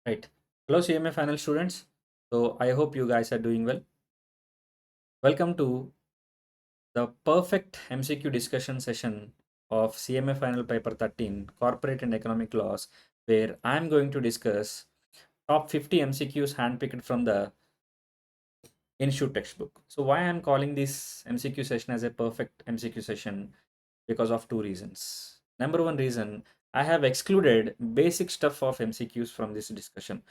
Right. Hello, CMA final students. So I hope you guys are doing well. Welcome to the perfect MCQ discussion session of CMA final paper 13, Corporate and Economic Laws, where I'm going to discuss top 50 MCQs handpicked from the Institute textbook. So why I'm calling this MCQ session as a perfect MCQ session? Because of two reasons. Number one reason, I have excluded basic stuff of MCQs from this discussion.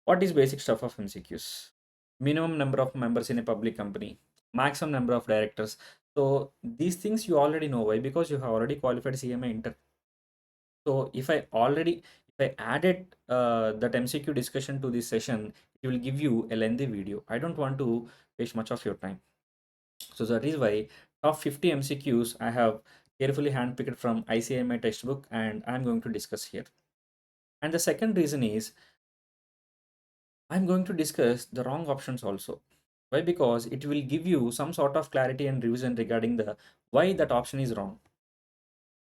What is basic stuff of MCQs? Minimum number of members in a public company, maximum number of directors. So these things you already know. Why? Because you have already qualified CMA inter. So if I added that MCQ discussion to this session, it will give you a lengthy video. I don't want to waste much of your time. So that is why top 50 MCQs I have carefully handpicked from ICMA textbook and I'm going to discuss here. And the second reason is I'm going to discuss the wrong options also. Why? Because it will give you some sort of clarity and revision regarding the why that option is wrong.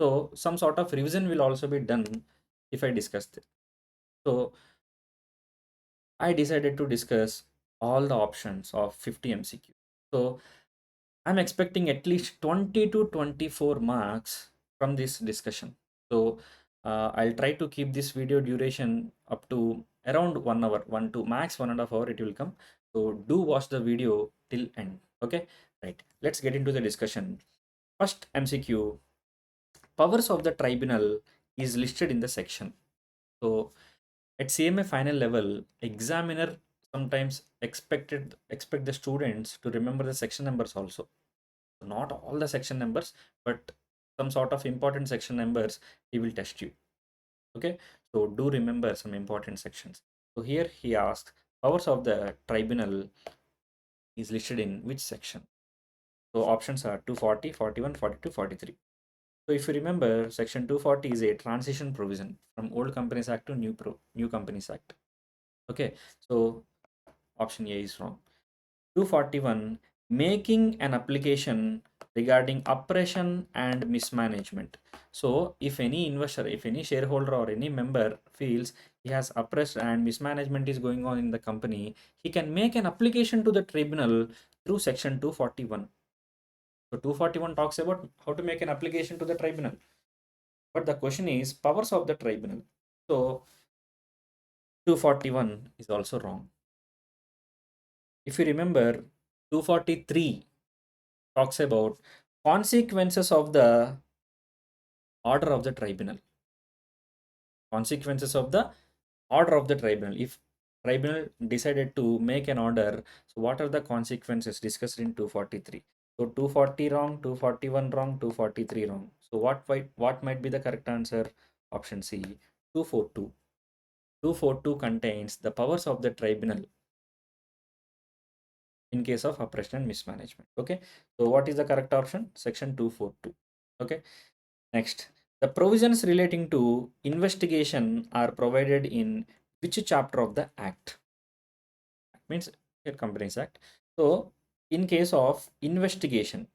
So some sort of revision will also be done if I discuss it. So I decided to discuss all the options of 50 MCQ. So I'm expecting at least 20 to 24 marks from this discussion. So I'll try to keep this video duration up to around 1 hour, 1 to max 1.5 hours it will come. So do watch the video till end. Okay, right. Let's get into the discussion. First MCQ, powers of the tribunal is listed in the section. So at CMA final level, examiner sometimes expect the students to remember the section numbers also. Not all the section numbers, but some sort of important section numbers he will test you. Okay, so do remember some important sections. So here he asks, powers of the tribunal is listed in which section? So options are 240, 41, 42, 43. So if you remember, section 240 is a transition provision from old companies act to new companies act. Okay, so option A is wrong. 241, making an application regarding oppression and mismanagement. So if any investor, if any shareholder or any member feels he has oppressed and mismanagement is going on in the company, he can make an application to the tribunal through section 241. So 241 talks about how to make an application to the tribunal. But the question is powers of the tribunal. So 241 is also wrong. If you remember, 243 talks about consequences of the order of the tribunal. Consequences of the order of the tribunal. If tribunal decided to make an order, so what are the consequences discussed in 243? So 240 wrong, 241 wrong, 243 wrong. So what might be the correct answer? Option C, 242. 242 contains the powers of the tribunal in case of oppression and mismanagement. Okay, so what is the correct option? Section 242. Okay, next, the provisions relating to investigation are provided in which chapter of the act? Means here Companies Act. So in case of investigation,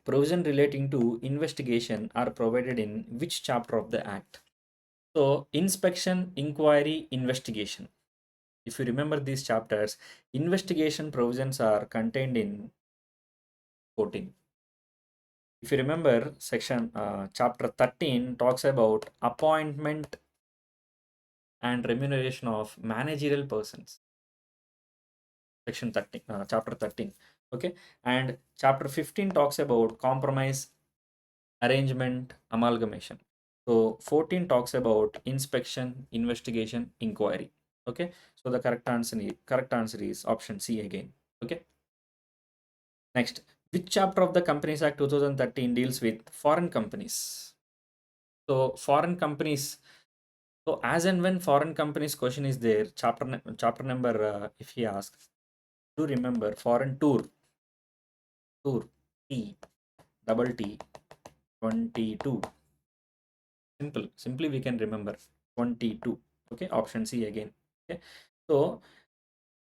provision relating to investigation are provided in which chapter of the act? So inspection, inquiry, investigation. If you remember these chapters, investigation provisions are contained in 14. If you remember, section chapter 13 talks about appointment and remuneration of managerial persons. Section 13, chapter 13. Okay, and chapter 15 talks about compromise, arrangement, amalgamation. So 14 talks about inspection, investigation, inquiry. Okay, so the correct answer is option C again. Okay, next, which chapter of the Companies Act 2013 deals with foreign companies? So foreign companies. So as and when foreign companies question is there, chapter number, if he asks, do remember foreign tour T double T 22. Simply we can remember 22. Okay, option C again. Okay, so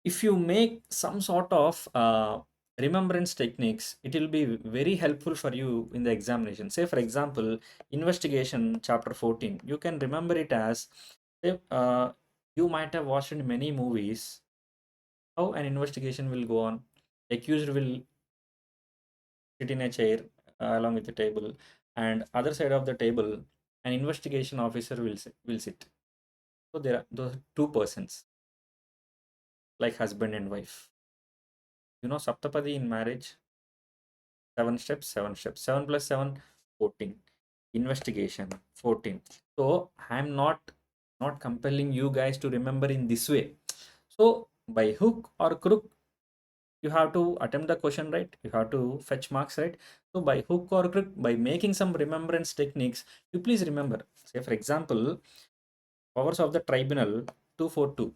if you make some sort of remembrance techniques, it will be very helpful for you in the examination. Say for example, investigation chapter 14, you can remember it as say, You might have watched in many movies how an investigation will go on. Accused will sit in a chair along with the table, and other side of the table, an investigation officer will sit. So there are those two persons, like husband and wife. You know, Saptapadi in marriage, seven steps, seven steps, 7 plus 7, 14. Investigation, 14. So I'm not compelling you guys to remember in this way. So by hook or crook, you have to attempt the question, right? You have to fetch marks, right? So by hook or crook, by making some remembrance techniques, you please remember. Say for example, powers of the tribunal 242.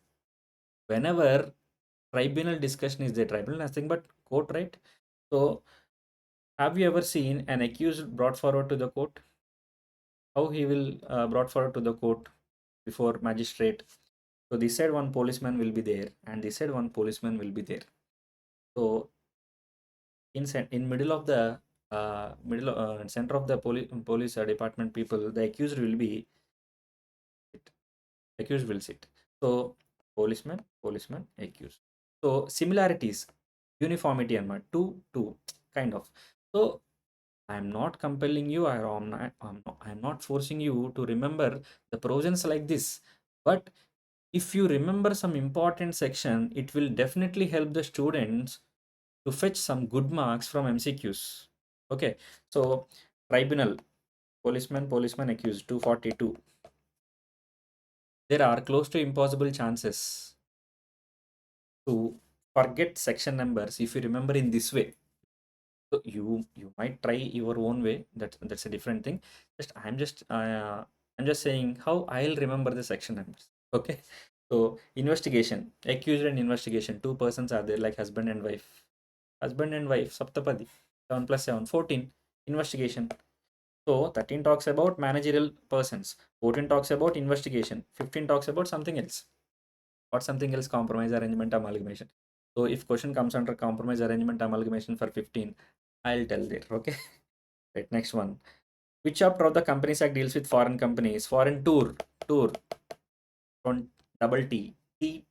Whenever tribunal discussion is there, tribunal nothing but court, right? So have you ever seen an accused brought forward to the court? How he will brought forward to the court before magistrate? So this side one policeman will be there, and this side one policeman will be there. So in middle of the center of the police department people, the accused will sit. So policeman, accused. So similarities, uniformity and two kind of. So I'm not compelling you, or I'm not forcing you to remember the provisions like this. But if you remember some important section, it will definitely help the students to fetch some good marks from MCQs. Okay, so tribunal, policeman accused, 242. There are close to impossible chances to forget section numbers if you remember in this way. So you might try your own way. That's a different thing. I'm just saying how I'll remember the section numbers. Okay. So investigation, accused and investigation. Two persons are there, like husband and wife. Husband and wife, Saptapadi. 7 plus 7, 14. Investigation. So 13 talks about managerial persons. 14 talks about investigation. 15 talks about something else. What something else? Compromise, arrangement, amalgamation. So if question comes under compromise, arrangement, amalgamation for 15, I'll tell there. Okay. Right. Next one. Which chapter of the Companies Act deals with foreign companies? Foreign tour, double T, T,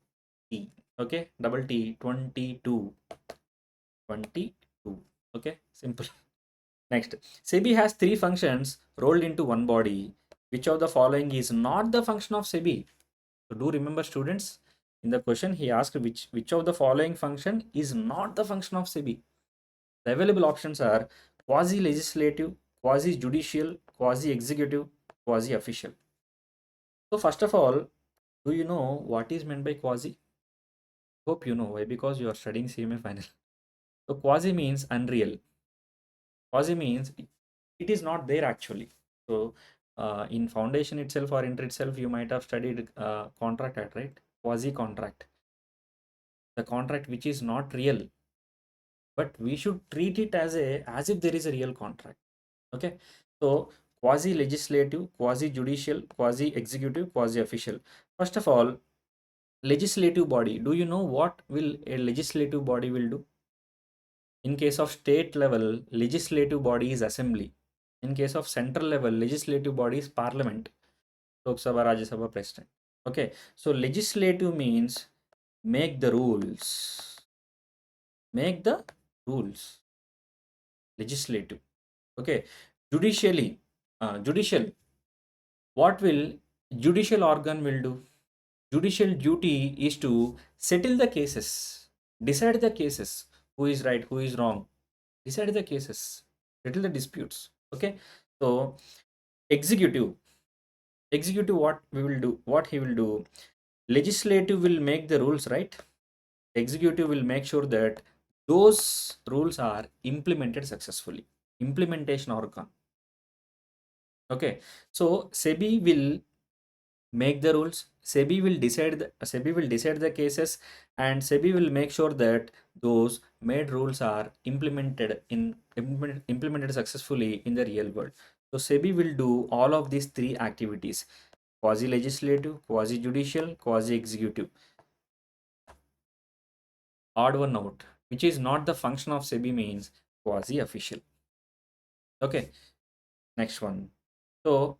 T. Okay. Double T, 22, 22. Okay. Simple. Next. SEBI has three functions rolled into one body. Which of the following is not the function of SEBI? So do remember, students, in the question he asked which of the following function is not the function of SEBI. The available options are quasi legislative, quasi judicial, quasi executive, quasi official. So first of all, do you know what is meant by quasi? Hope you know. Why? Because you are studying CMA final. So quasi means unreal. Quasi means it is not there actually. So in foundation itself or inter itself, you might have studied contract act, right? Quasi contract, the contract which is not real, but we should treat it as if there is a real contract. Okay. So quasi legislative, quasi judicial, quasi executive, quasi official. First of all, legislative body, do you know what will a legislative body will do? In case of state level, legislative body is assembly. In case of central level, legislative body is parliament, Lok Sabha, Rajya Sabha, president. Okay. So legislative means make the rules, make the rules, legislative. Okay. Judicially, judicial, what will judicial organ will do? Judicial duty is to settle the cases, decide the cases, who is right, who is wrong, decide the cases, settle the disputes. Okay. So executive, what we will do, what he will do, legislative will make the rules, right? Executive will make sure that those rules are implemented successfully, implementation organ. Okay. So SEBI will make the rules, SEBI will decide the cases, and SEBI will make sure that those made rules are implemented successfully in the real world. So SEBI will do all of these three activities: quasi legislative, quasi judicial, quasi executive. Odd one out, which is not the function of SEBI, means quasi official. Okay. Next one. So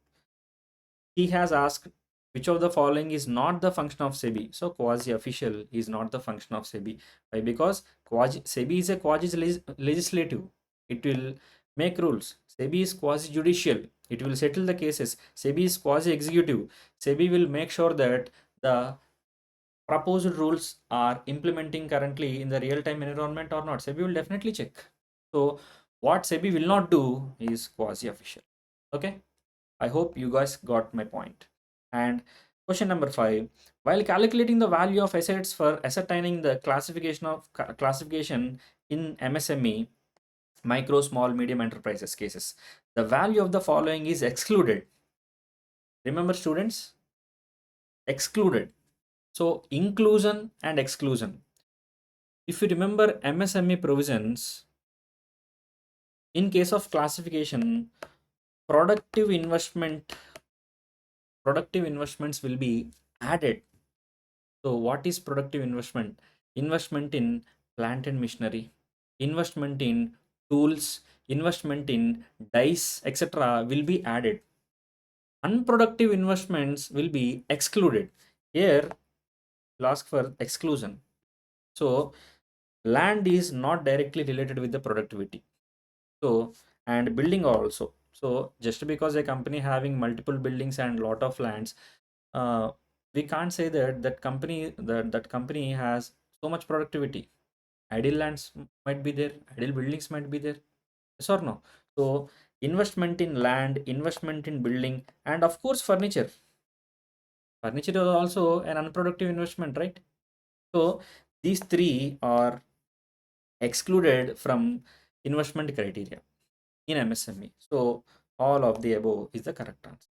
he has asked Which of the following is not the function of SEBI? So quasi-official is not the function of SEBI. Why? Because SEBI is a quasi-legislative. It will make rules. SEBI is quasi-judicial. It will settle the cases. SEBI is quasi-executive. SEBI will make sure that the proposed rules are implementing currently in the real-time environment or not. SEBI will definitely check. So what SEBI will not do is quasi-official. Okay. I hope you guys got my point. And question number 5, while calculating the value of assets for ascertaining the classification in MSME, micro, small, medium enterprises cases, the value of the following is excluded. Remember students, excluded. So inclusion and exclusion. If you remember MSME provisions, in case of classification, productive investments will be added. So what is productive investment? Investment in plant and machinery, investment in tools, investment in dice, etc. will be added. Unproductive investments will be excluded. Here, we'll ask for exclusion. So land is not directly related with the productivity. So, and building also. So just because a company having multiple buildings and lot of lands, we can't say that that company has so much productivity. Idle lands might be there, idle buildings might be there. Yes or no? So investment in land, investment in building, and of course furniture. Furniture is also an unproductive investment, right? So these three are excluded from investment criteria in MSME. So all of the above is the correct answer.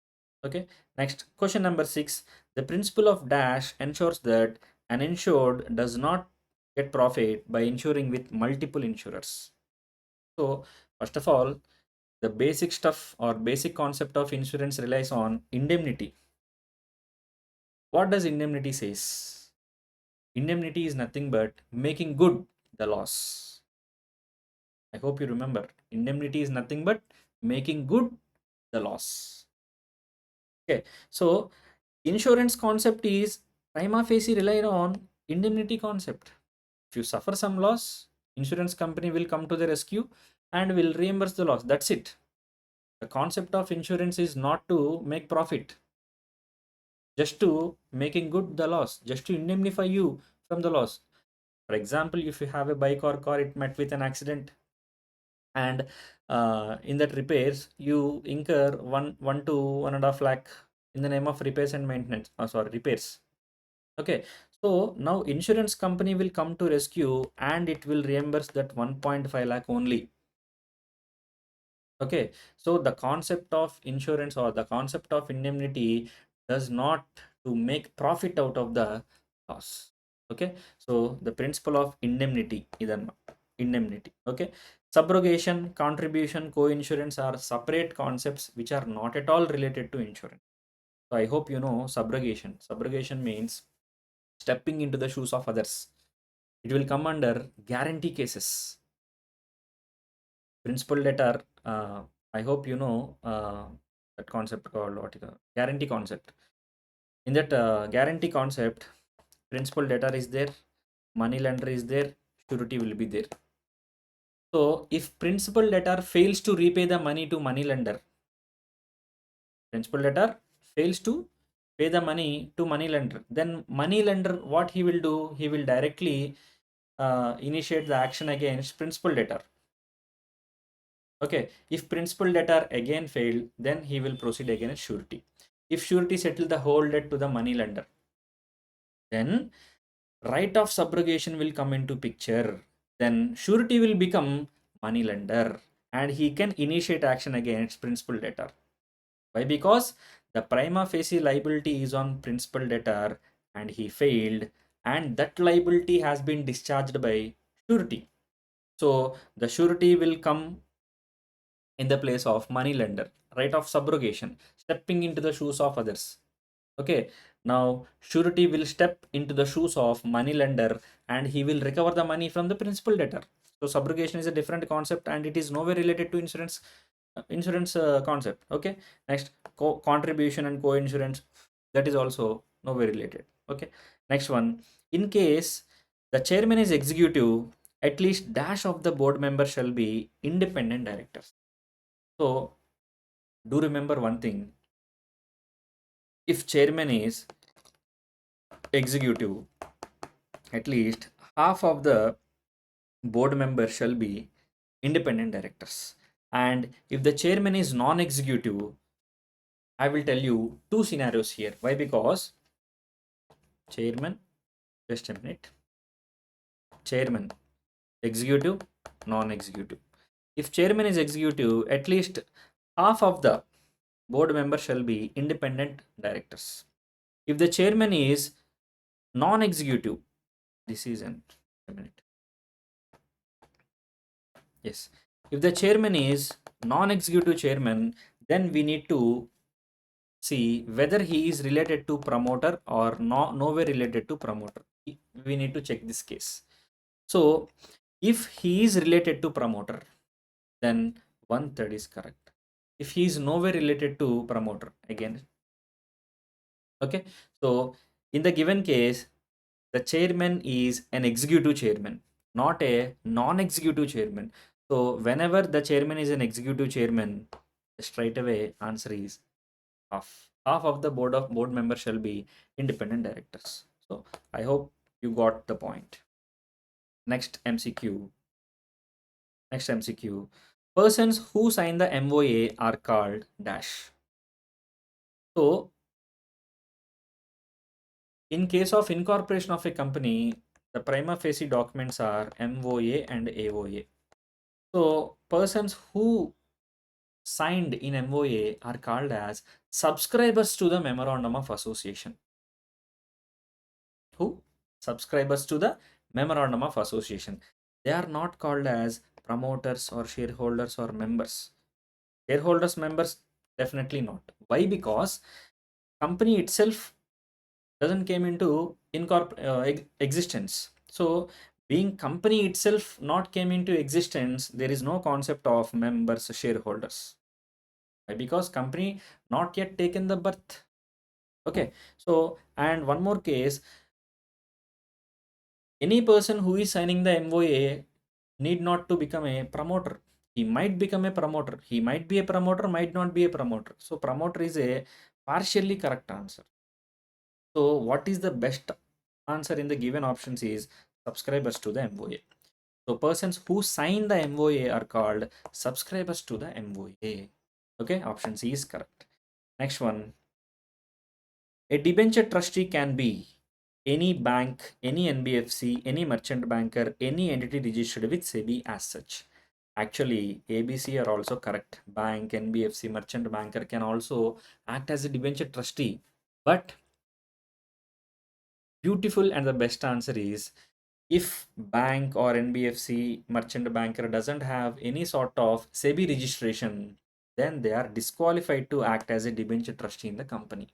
Okay. Next question number 6. The principle of dash ensures that an insured does not get profit by insuring with multiple insurers. So first of all, the basic stuff or basic concept of insurance relies on indemnity. What does indemnity says? Indemnity is nothing but making good the loss. I hope you remember. Indemnity is nothing but making good the loss. Okay, so insurance concept is prima facie rely on indemnity concept. If you suffer some loss, insurance company will come to the rescue and will reimburse the loss. That's it. The concept of insurance is not to make profit, just to making good the loss, just to indemnify you from the loss. For example, if you have a bike or car, it met with an accident, and in that repairs you incur one to 1.5 lakh in the name of repairs and maintenance. Sorry, repairs. Okay, so now insurance company will come to rescue and it will reimburse that 1.5 lakh only. Okay, so the concept of insurance or the concept of indemnity does not to make profit out of the loss. Okay, so the principle of indemnity is an indemnity. Okay, subrogation, contribution, co-insurance are separate concepts which are not at all related to insurance. So I hope you know subrogation. Subrogation means stepping into the shoes of others. It will come under guarantee cases. Principal debtor, I hope you know that concept called what is guarantee concept. In that guarantee concept, principal debtor is there, money lender is there, surety will be there. So if principal debtor fails to repay the money to money lender, principal debtor fails to pay the money to money lender, then money lender what he will do? He will directly initiate the action against principal debtor. Okay, if principal debtor again failed, then he will proceed against surety. If surety settle the whole debt to the money lender, then right of subrogation will come into picture. Then surety will become money lender and he can initiate action against principal debtor. Why? Because the prima facie liability is on principal debtor and he failed, and that liability has been discharged by surety. So the surety will come in the place of money lender, right of subrogation, stepping into the shoes of others. Okay, now surety will step into the shoes of money lender and he will recover the money from the principal debtor. So subrogation is a different concept and it is nowhere related to insurance concept. Okay, next contribution and co-insurance. that is also nowhere related. Okay, next one. In case the chairman is executive, at least dash of the board member shall be independent directors. So do remember one thing: if chairman is executive, at least half of the board members shall be independent directors. And if the chairman is non-executive, I will tell you two scenarios here. Why? Because chairman, just a minute, chairman, executive, non-executive. If chairman is executive, at least half of the board members shall be independent directors. If the chairman is non-executive, this is a minute. Yes. If the chairman is non-executive chairman, then we need to see whether he is related to promoter or nowhere related to promoter. We need to check this case. So if he is related to promoter, then one third is correct. If he is nowhere related to promoter, again, okay. So in the given case, the chairman is an executive chairman, not a non-executive chairman. So whenever the chairman is an executive chairman, straight away answer is half. Half of the board members shall be independent directors. So I hope you got the point. Next MCQ. Next MCQ. Persons who sign the MOA are called dash. So in case of incorporation of a company, the prima facie documents are MOA and AOA. So persons who signed in MOA are called as subscribers to the memorandum of association. Who? Subscribers to the memorandum of association. They are not called as promoters or shareholders or members. Shareholders, members, definitely not. Why? Because company itself doesn't came into existence. So being company itself not came into existence, there is no concept of members, shareholders. Why? Because company not yet taken the birth. Okay. So and one more case, any person who is signing the MOA need not to become a promoter. He might become a promoter. He might be a promoter, might not be a promoter. So promoter is a partially correct answer. So what is the best answer in the given options is subscribers to the MOA. So persons who sign the MOA are called subscribers to the MOA. Okay, option C is correct. Next one. A debenture trustee can be any bank, any NBFC, any merchant banker, any entity registered with SEBI as such. Actually, ABC are also correct. Bank, NBFC, merchant banker can also act as a debenture trustee. But beautiful and the best answer is if bank or NBFC, merchant banker doesn't have any sort of SEBI registration, then they are disqualified to act as a debenture trustee in the company.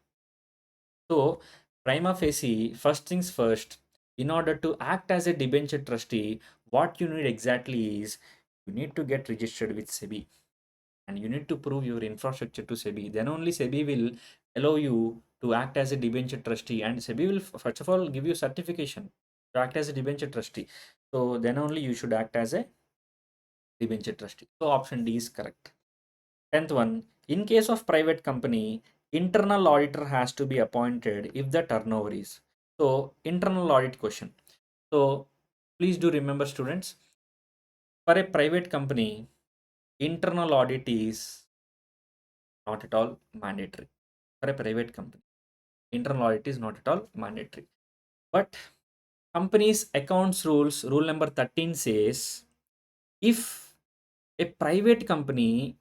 So, prima facie, first things first, in order to act as a debenture trustee, what you need exactly is you need to get registered with SEBI and you need to prove your infrastructure to SEBI. Then only SEBI will allow you to act as a debenture trustee, and SEBI will first of all give you certification to act as a debenture trustee. So then only you should act as a debenture trustee. So option D is correct. 10th one, in case of private company, internal auditor has to be appointed if the turnover is. So internal audit question. So please do remember students, for a private company, internal audit is not at all mandatory. For a private company, internal audit is not at all mandatory. But company's accounts rules, rule number 13 says, if a private company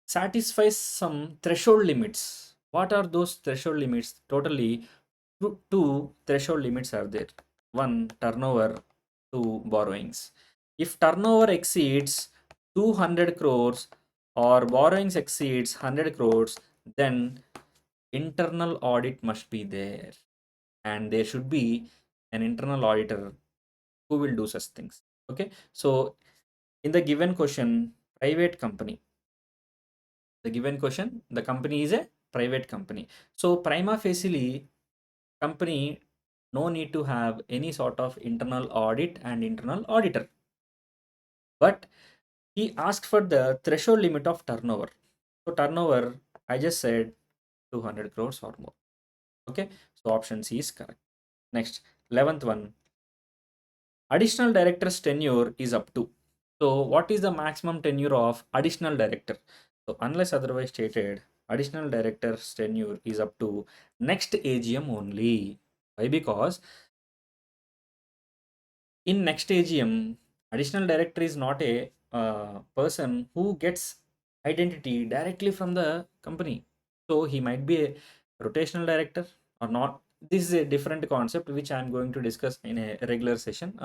satisfies some threshold limits. What are those threshold limits? Totally two threshold limits are there. One, turnover, two, borrowings. If turnover exceeds 200 crores or borrowings exceeds 100 crores, then internal audit must be there. And there should be an internal auditor who will do such things. Okay. So in the given question, private company, the given question, the company is a private company. So prima facie company no need to have any sort of internal audit and internal auditor. But he asked for the threshold limit of turnover. So turnover, I just said 200 crores or more. Okay, so option C is correct. Next, 11th one, additional director's tenure is up to. So what is the maximum tenure of additional director? So unless otherwise stated, additional director's tenure is up to next AGM only. Why? Because in next AGM, additional director is not a person who gets identity directly from the company. So he might be a rotational director or not. This is a different concept which I am going to discuss in a regular session.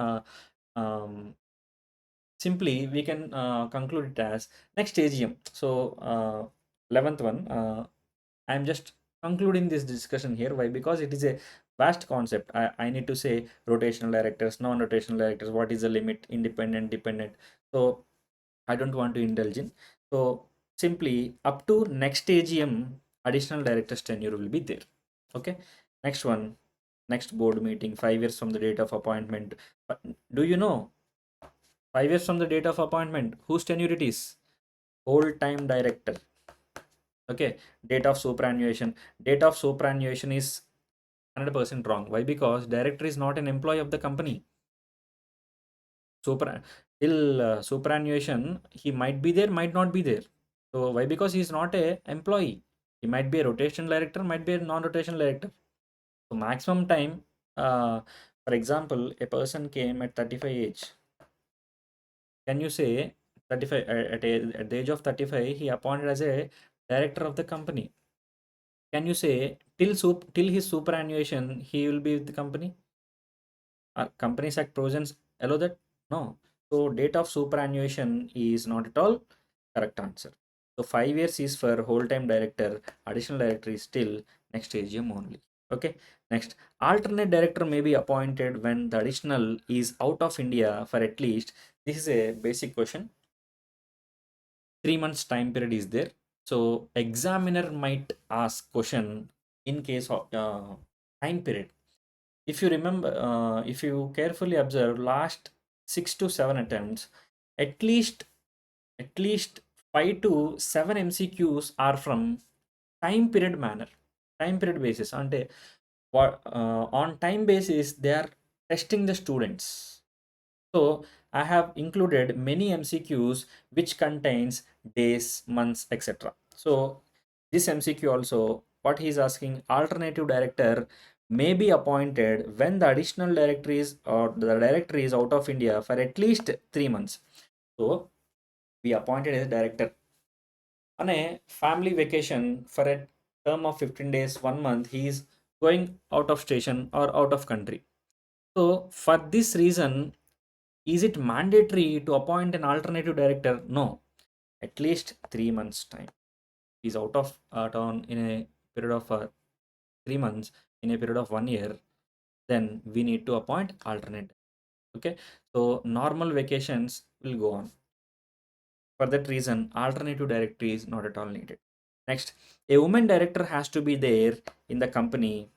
Um, Simply, we can conclude it as next AGM. So 11th one, I'm just concluding this discussion here. Why? Because it is a vast concept. I need to say rotational directors, non-rotational directors, what is the limit, independent, dependent. So I don't want to indulge in. So simply up to next AGM, additional directors tenure will be there. Okay. Next one, next board meeting, 5 years from the date of appointment. But do you know 5 years from the date of appointment, whose tenure it is? Whole time director. Okay. Date of superannuation. Date of superannuation is 100% wrong. Why? Because director is not an employee of the company. Super till superannuation, he might be there, might not be there. So why? Because he is not a employee. He might be a rotation director, might be a non-rotation director. So maximum time, for example, a person came at 35 age. Can you say 35 at the age of 35 he appointed as a director of the company? Can you say till his superannuation he will be with the company? Companies Act provisions allow that? No. So date of superannuation is not at all correct answer. So 5 years is for whole time director, additional director is still next AGM only. Okay. Next, alternate director may be appointed when the additional is out of India for at least. This is a basic question. 3 months time period is there. So examiner might ask question in case of time period. If you remember, if you carefully observe last 6 to 7 attempts, at least at least 5 to 7 MCQs are from time period manner, time period basis. On time basis they are testing the students. So I have included many MCQs which contains days, months, etc. So this MCQ also, what he is asking, alternative director may be appointed when the additional director is or the director is out of India for at least 3 months. So we appointed as director on a family vacation for a term of 15 days, 1 month. He is going out of station or out of country. So for this reason, is it mandatory to appoint an alternative director? No. At least 3 months time. He's out of town in a period of 3 months, in a period of 1 year. Then we need to appoint alternate. Okay. So normal vacations will go on. For that reason, alternative director is not at all needed. Next, a woman director has to be there in the company.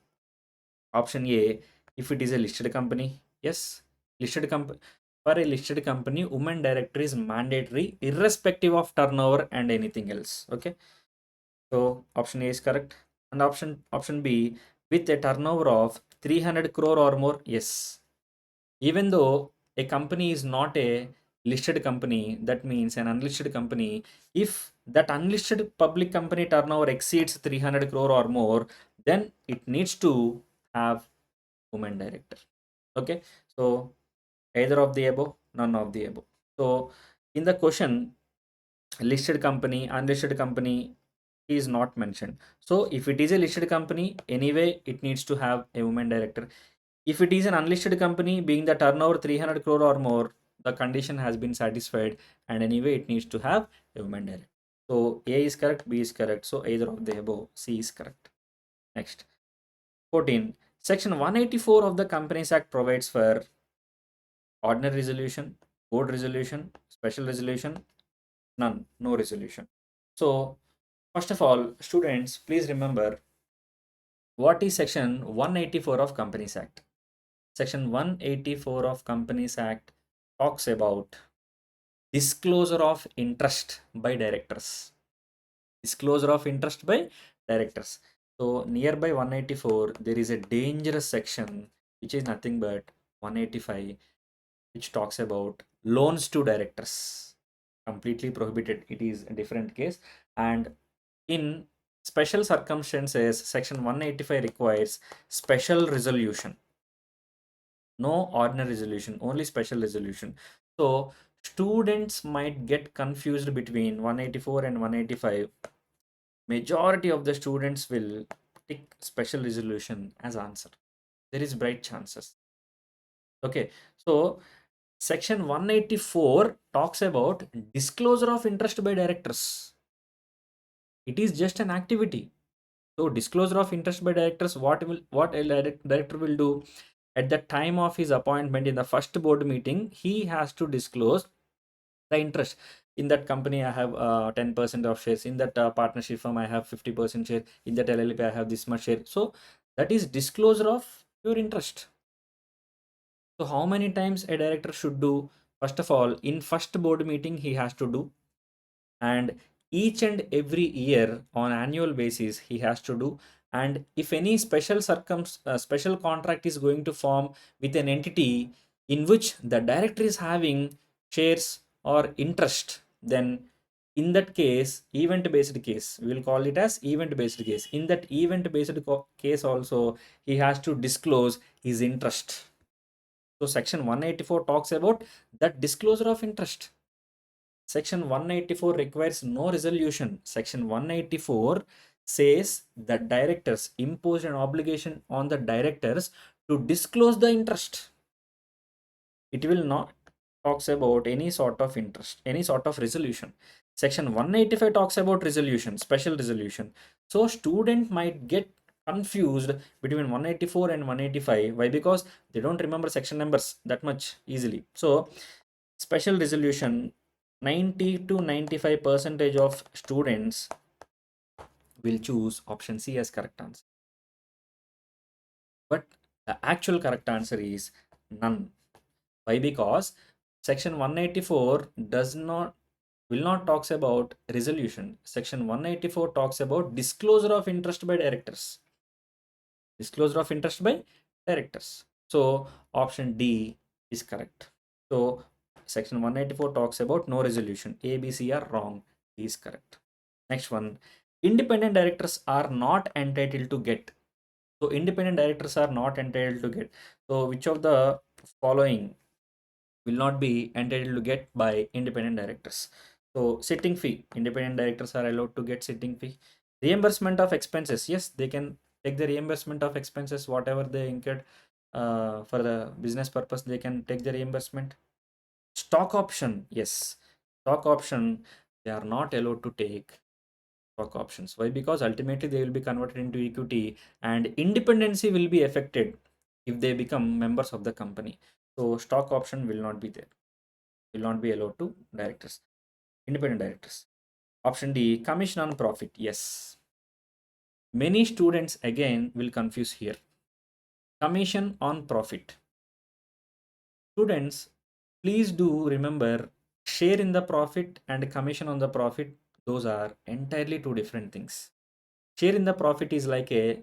Option A, if it is a listed company. Yes, listed company. For a listed company, woman director is mandatory irrespective of turnover and anything else. Okay. So option A is correct. And option B, with a turnover of 300 crore or more. Yes. Even though a company is not a listed company, that means an unlisted company, if that unlisted public company turnover exceeds 300 crore or more, then it needs to have woman director. Okay. So either of the above, none of the above. So in the question, listed company, unlisted company is not mentioned. So if it is a listed company, anyway, it needs to have a woman director. If it is an unlisted company, being the turnover 300 crore or more, the condition has been satisfied, and anyway, it needs to have a woman director. So A is correct, B is correct. So either of the above, C is correct. Next, 14. Section 184 of the Companies Act provides for ordinary resolution, board resolution, special resolution, none, no resolution. So First of all, students, please remember what is section 184 of Companies Act. Section 184 of Companies Act talks about disclosure of interest by directors. Disclosure of interest by directors. So nearby 184, there is a dangerous section which is nothing but 185, which talks about loans to directors. Completely prohibited. It is a different case. And in special circumstances, section 185 requires special resolution. No ordinary resolution, only special resolution. So students might get confused between 184 and 185. Majority of the students will tick special resolution as answer. There is bright chances. Okay, so section 184 talks about disclosure of interest by directors. It is just an activity. So disclosure of interest by directors, what a director will do at the time of his appointment in the first board meeting, he has to disclose the interest. In that company I have 10% of shares, in that partnership firm I have 50% share, in that LLP I have this much share. So that is disclosure of your interest. So how many times a director should do? First of all, in first board meeting he has to do, and each and every year on annual basis he has to do. And if any special contract is going to form with an entity in which the director is having shares or interest, then in that case, event based case, we will call it as event based case. In that event based case also, he has to disclose his interest. So section 184 talks about that disclosure of interest. Section 184 requires no resolution. Section 184 says that directors impose an obligation on the directors to disclose the interest. It will not talks about any sort of interest, any sort of resolution. Section 185 talks about resolution, special resolution. So student might get confused between 184 and 185. Why? Because they don't remember section numbers that much easily. So special resolution, 90 to 95 percentage of students will choose option C as correct answer. But the actual correct answer is none. Why? Because section 184 does not will not talks about resolution. Section 184 talks about disclosure of interest by directors. Disclosure of interest by directors. So option D is correct. So section 184 talks about no resolution. A, B, C are wrong. D is correct. Next one, independent directors are not entitled to get. So independent directors are not entitled to get. So which of the following will not be entitled to get by independent directors? So sitting fee, independent directors are allowed to get sitting fee. Reimbursement of expenses, yes, they can take the reimbursement of expenses, whatever they incurred for the business purpose, they can take the reimbursement. Stock option, yes, stock option, they are not allowed to take stock options. Why? Because ultimately they will be converted into equity and independency will be affected if they become members of the company. So stock option will not be there, will not be allowed to directors, independent directors. Option D, commission on profit. Yes. Many students again will confuse here. Commission on profit. Students, please do remember, share in the profit and commission on the profit, those are entirely two different things. Share in the profit is like a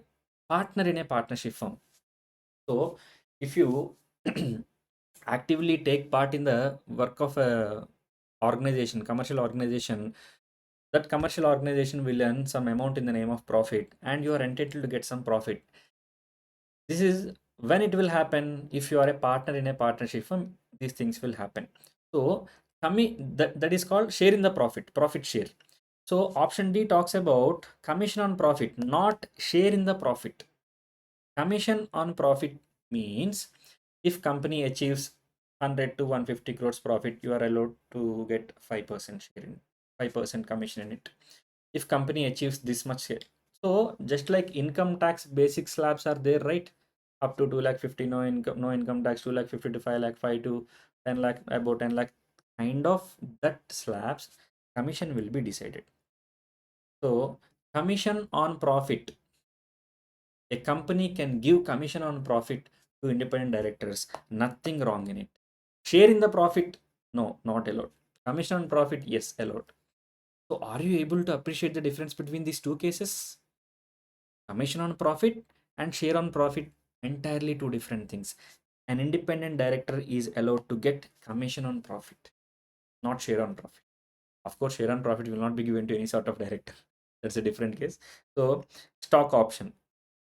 partner in a partnership firm. So if you actively take part in the work of a organization, commercial organization, that commercial organization will earn some amount in the name of profit and you are entitled to get some profit. This is when it will happen. If you are a partner in a partnership firm, these things will happen. So that is called share in the profit share. So option D talks about commission on profit, not share in the profit. Commission on profit means if company achieves 100 to 150 crores profit, you are allowed to get 5% share in 5% commission in it. If company achieves this much share. So just like income tax basic slabs are there, right? Up to 2 lakh 50, no income tax, 2 lakh 50 to 5 lakh, 5 to 10 lakh, about 10 lakh, kind of that slabs, commission will be decided. So commission on profit. A company can give commission on profit to independent directors. Nothing wrong in it. Share in the profit? No, not allowed. Commission on profit? Yes, allowed. So are you able to appreciate the difference between these two cases? Commission on profit and share on profit, entirely two different things. An independent director is allowed to get commission on profit, not share on profit. Of course, share on profit will not be given to any sort of director. That's a different case. So stock option.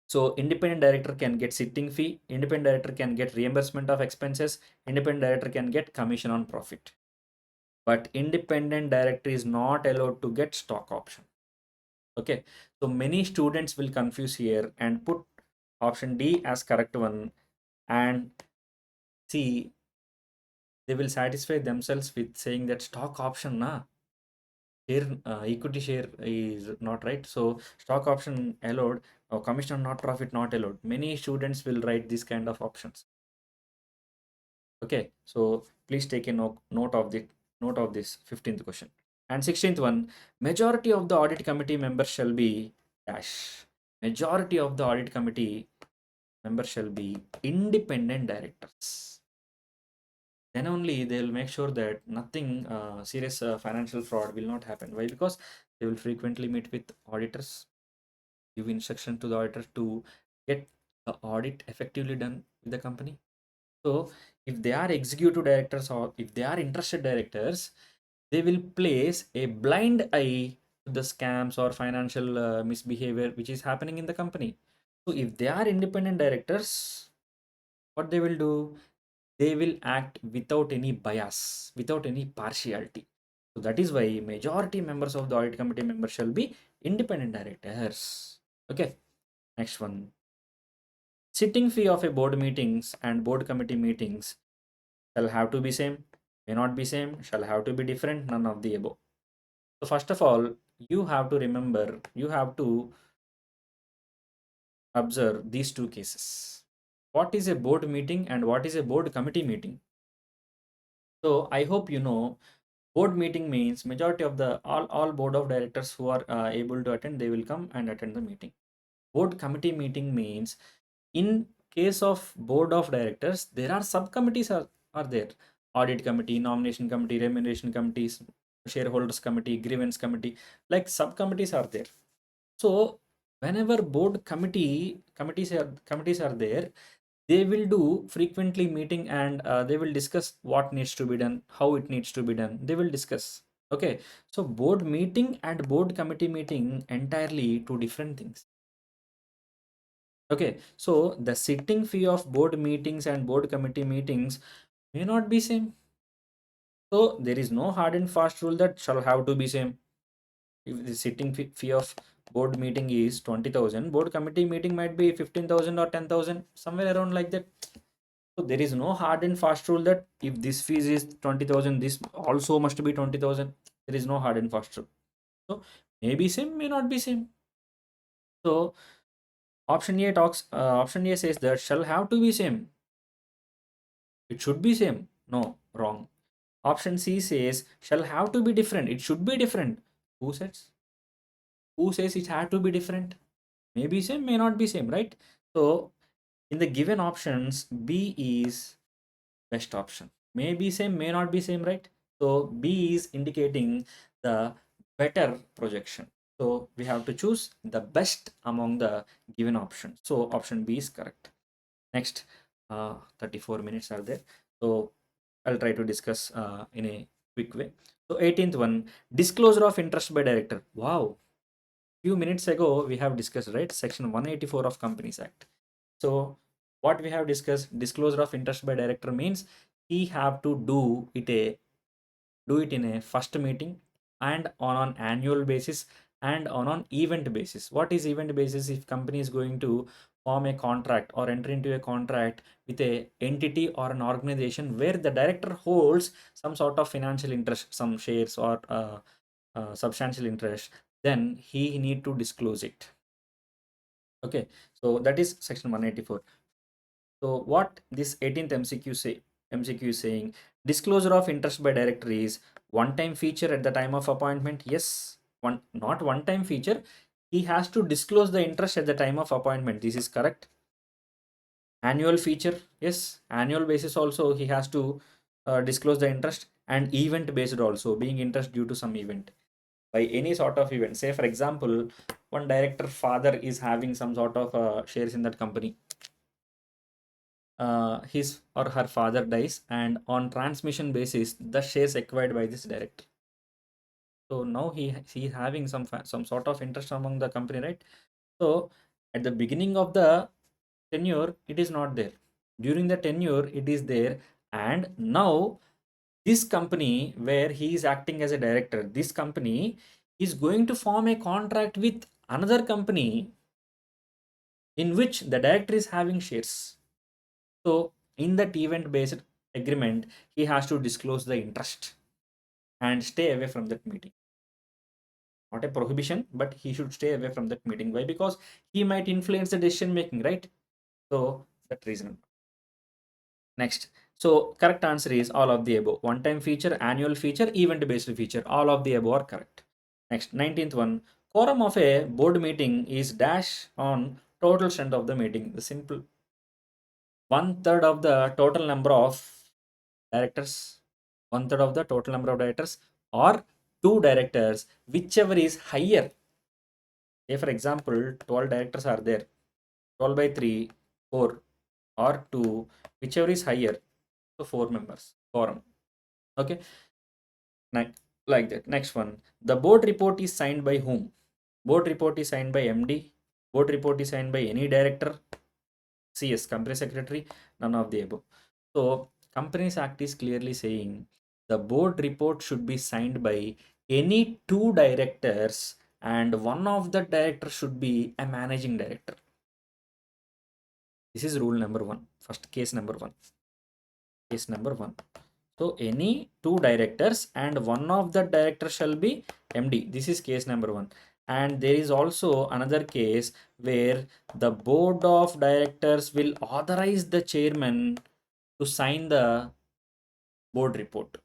So independent director can get sitting fee, independent director can get reimbursement of expenses, independent director can get commission on profit. But independent director is not allowed to get stock option. Okay, so many students will confuse here and put option D as correct one, and see, they will satisfy themselves with saying that stock option na share, equity share is not right, so stock option allowed, or commission not profit not allowed. Many students will write this kind of options. Okay, so please take a note of the note of this 15th question. And 16th one, majority of the audit committee members shall be dash. Majority of the audit committee members shall be independent directors. Then only they will make sure that nothing serious financial fraud will not happen. Why? Because they will frequently meet with auditors, give instruction to the auditor to get the audit effectively done with the company. So if they are executive directors or if they are interested directors, they will place a blind eye to the scams or financial misbehavior which is happening in the company. So if they are independent directors, what they will do? They will act without any bias, without any partiality. So that is why majority members of the audit committee members shall be independent directors. Okay, next one. Sitting fee of a board meetings and board committee meetings shall have to be same, may not be same, shall have to be different, none of the above. So first of all, you have to remember, you have to observe these two cases. What is a board meeting and what is a board committee meeting? So I hope you know, board meeting means majority of the all board of directors who are able to attend, they will come and attend the meeting. Board committee meeting means, in case of board of directors, there are subcommittees are there. Audit committee, nomination committee, remuneration committees, shareholders committee, grievance committee, like subcommittees are there. So whenever board committees are there, they will do frequently meeting, and they will discuss what needs to be done, how it needs to be done, they will discuss. Okay, so board meeting and board committee meeting, entirely two different things. Okay, so the sitting fee of board meetings and board committee meetings may not be same. So there is no hard and fast rule that shall have to be same. If the sitting fee of board meeting is 20,000, board committee meeting might be 15,000 or 10,000, somewhere around like that. So there is no hard and fast rule that if this fees is 20,000, this also must be 20,000. There is no hard and fast rule. So maybe same, may not be same. So option A says that shall have to be same. It should be same. No, wrong. Option C says shall have to be different. It should be different. Who says? Who says it had to be different? Maybe same, may not be same, right? So in the given options, B is best option. May be same, may not be same, right? So B is indicating the better projection. So we have to choose the best among the given options. So option B is correct. Next, 34 minutes are there. So I'll try to discuss in a quick way. So 18th one, disclosure of interest by director. Wow. Few minutes ago, we have discussed, right? Section 184 of Companies Act. So what we have discussed, disclosure of interest by director means he have to do it in a first meeting and on an annual basis and on an event basis. What is event basis? If company is going to form a contract or enter into a contract with a entity or an organization where the director holds some sort of financial interest, some shares or substantial interest, then he need to disclose it. Okay, so that is section 184. So what this 18th MCQ is saying, disclosure of interest by director is one time feature at the time of appointment. Yes, not one time feature, he has to disclose the interest at the time of appointment. This is correct. Annual feature, yes, annual basis also he has to disclose the interest, and event based also, being interest due to some event, by any sort of event. Say for example, one director father is having some sort of shares in that company. His or her father dies, and on transmission basis the shares acquired by this director. So now he having some sort of interest among the company, right? So at the beginning of the tenure it is not there, during the tenure it is there, and now this company where he is acting as a director, this company is going to form a contract with another company in which the director is having shares. So in that event based agreement, he has to disclose the interest and stay away from that meeting. Not a prohibition, but he should stay away from that meeting. Why? Because he might influence the decision making, right? So that reason. Next. So correct answer is all of the above. One time feature, annual feature, event based feature. All of the above are correct. Next, 19th one. Quorum of a board meeting is dash on total strength of the meeting. The simple, one third of the total number of directors, one third of the total number of directors, or two directors, whichever is higher. Say for example, 12 directors are there, 12 by 3, 4, or 2, whichever is higher. So 4 members, quorum. Okay, like that. Next one. The board report is signed by whom? Board report is signed by MD. Board report is signed by any director. CS, company secretary, none of the above. So Companies Act is clearly saying the board report should be signed by any two directors, and one of the directors should be a managing director. This is rule number one. First case number one. Case number one. So any two directors and one of the directors shall be MD. This is case number one. And there is also another case where the board of directors will authorize the chairman to sign the board report.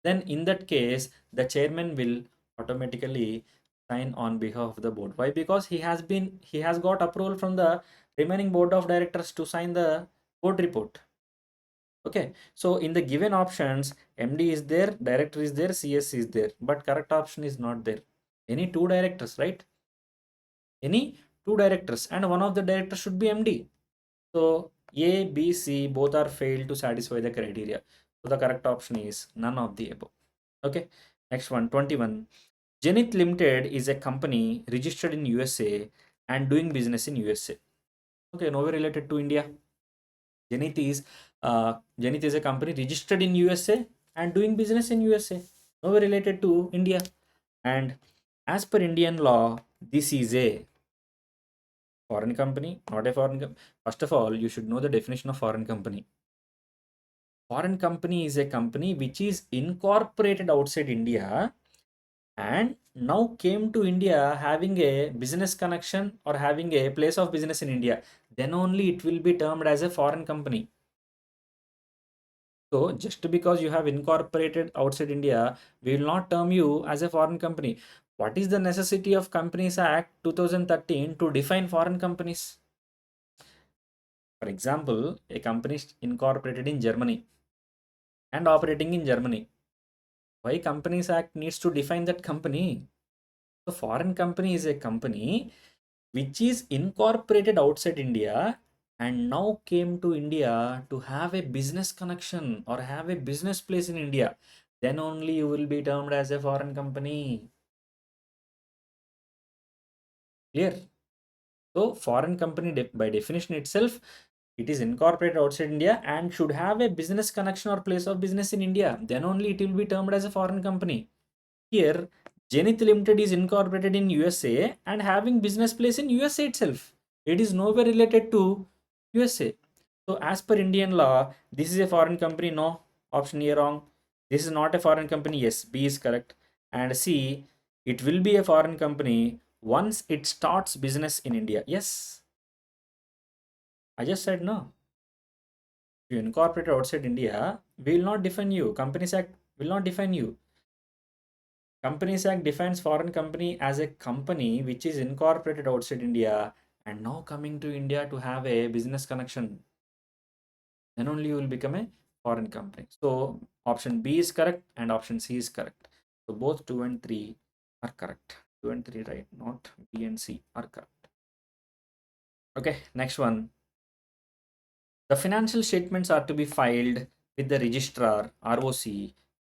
Then in that case, the chairman will automatically sign on behalf of the board. Why? Because he has got approval from the remaining board of directors to sign the board report. Okay, so in the given options, MD is there, director is there, CS is there, but correct option is not there. Any two directors, right? Any two directors, and one of the directors should be MD. So A, B, C both are failed to satisfy the criteria. So the correct option is none of the above. Okay, next one, 21. Zenith Limited is a company registered in USA and doing business in USA. Okay, nowhere related to India. Zenith is Zenith is a company registered in USA and doing business in USA. Nowhere related to India. And as per Indian law, this is a foreign company, not a foreign company. First of all, you should know the definition of foreign company. Foreign company is a company which is incorporated outside India and now came to India having a business connection or having a place of business in India. Then only it will be termed as a foreign company. So just because you have incorporated outside India, we will not term you as a foreign company. What is the necessity of Companies Act 2013 to define foreign companies? For example, a company is incorporated in Germany and operating in Germany. Why Companies Act needs to define that company? So foreign company is a company which is incorporated outside India and now came to India to have a business connection or have a business place in India. Then only you will be termed as a foreign company. Clear? So foreign company by definition itself, it is incorporated outside India and should have a business connection or place of business in India. Then only it will be termed as a foreign company. Here, Zenith Limited is incorporated in USA and having business place in USA itself. It is nowhere related to USA. So as per Indian law, this is a foreign company. No, option A wrong. This is not a foreign company. Yes, B is correct. And C, it will be a foreign company once it starts business in India. Yes, I just said no. If you incorporate outside India, we will not define you. Companies Act will not define you. Companies Act defines foreign company as a company which is incorporated outside India and now coming to India to have a business connection. Then only you will become a foreign company. So option B is correct and option C is correct. So both 2 and 3 are correct. 2 and 3 right, not B and C are correct. Okay, next one. The financial statements are to be filed with the registrar ROC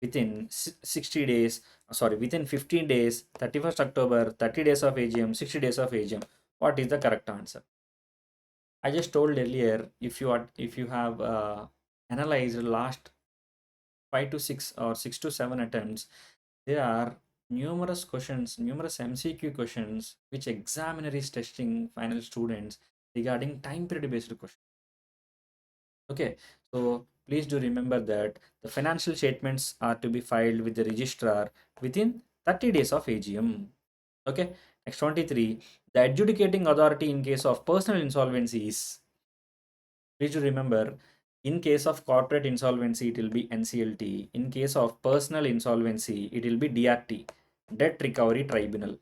within 60 days, within 15 days, 31st October, 30 days of AGM, 60 days of AGM. What is the correct answer? I just told earlier, if you have analyzed last 5 to 6 or 6 to 7 attempts, there are numerous questions, numerous MCQ questions which examiner is testing final students regarding time period based questions. Okay, so please do remember that the financial statements are to be filed with the registrar within 30 days of AGM. Okay, next 23. The adjudicating authority in case of personal insolvency is, please do remember, in case of corporate insolvency, it will be NCLT. In case of personal insolvency, it will be DRT, Debt Recovery Tribunal.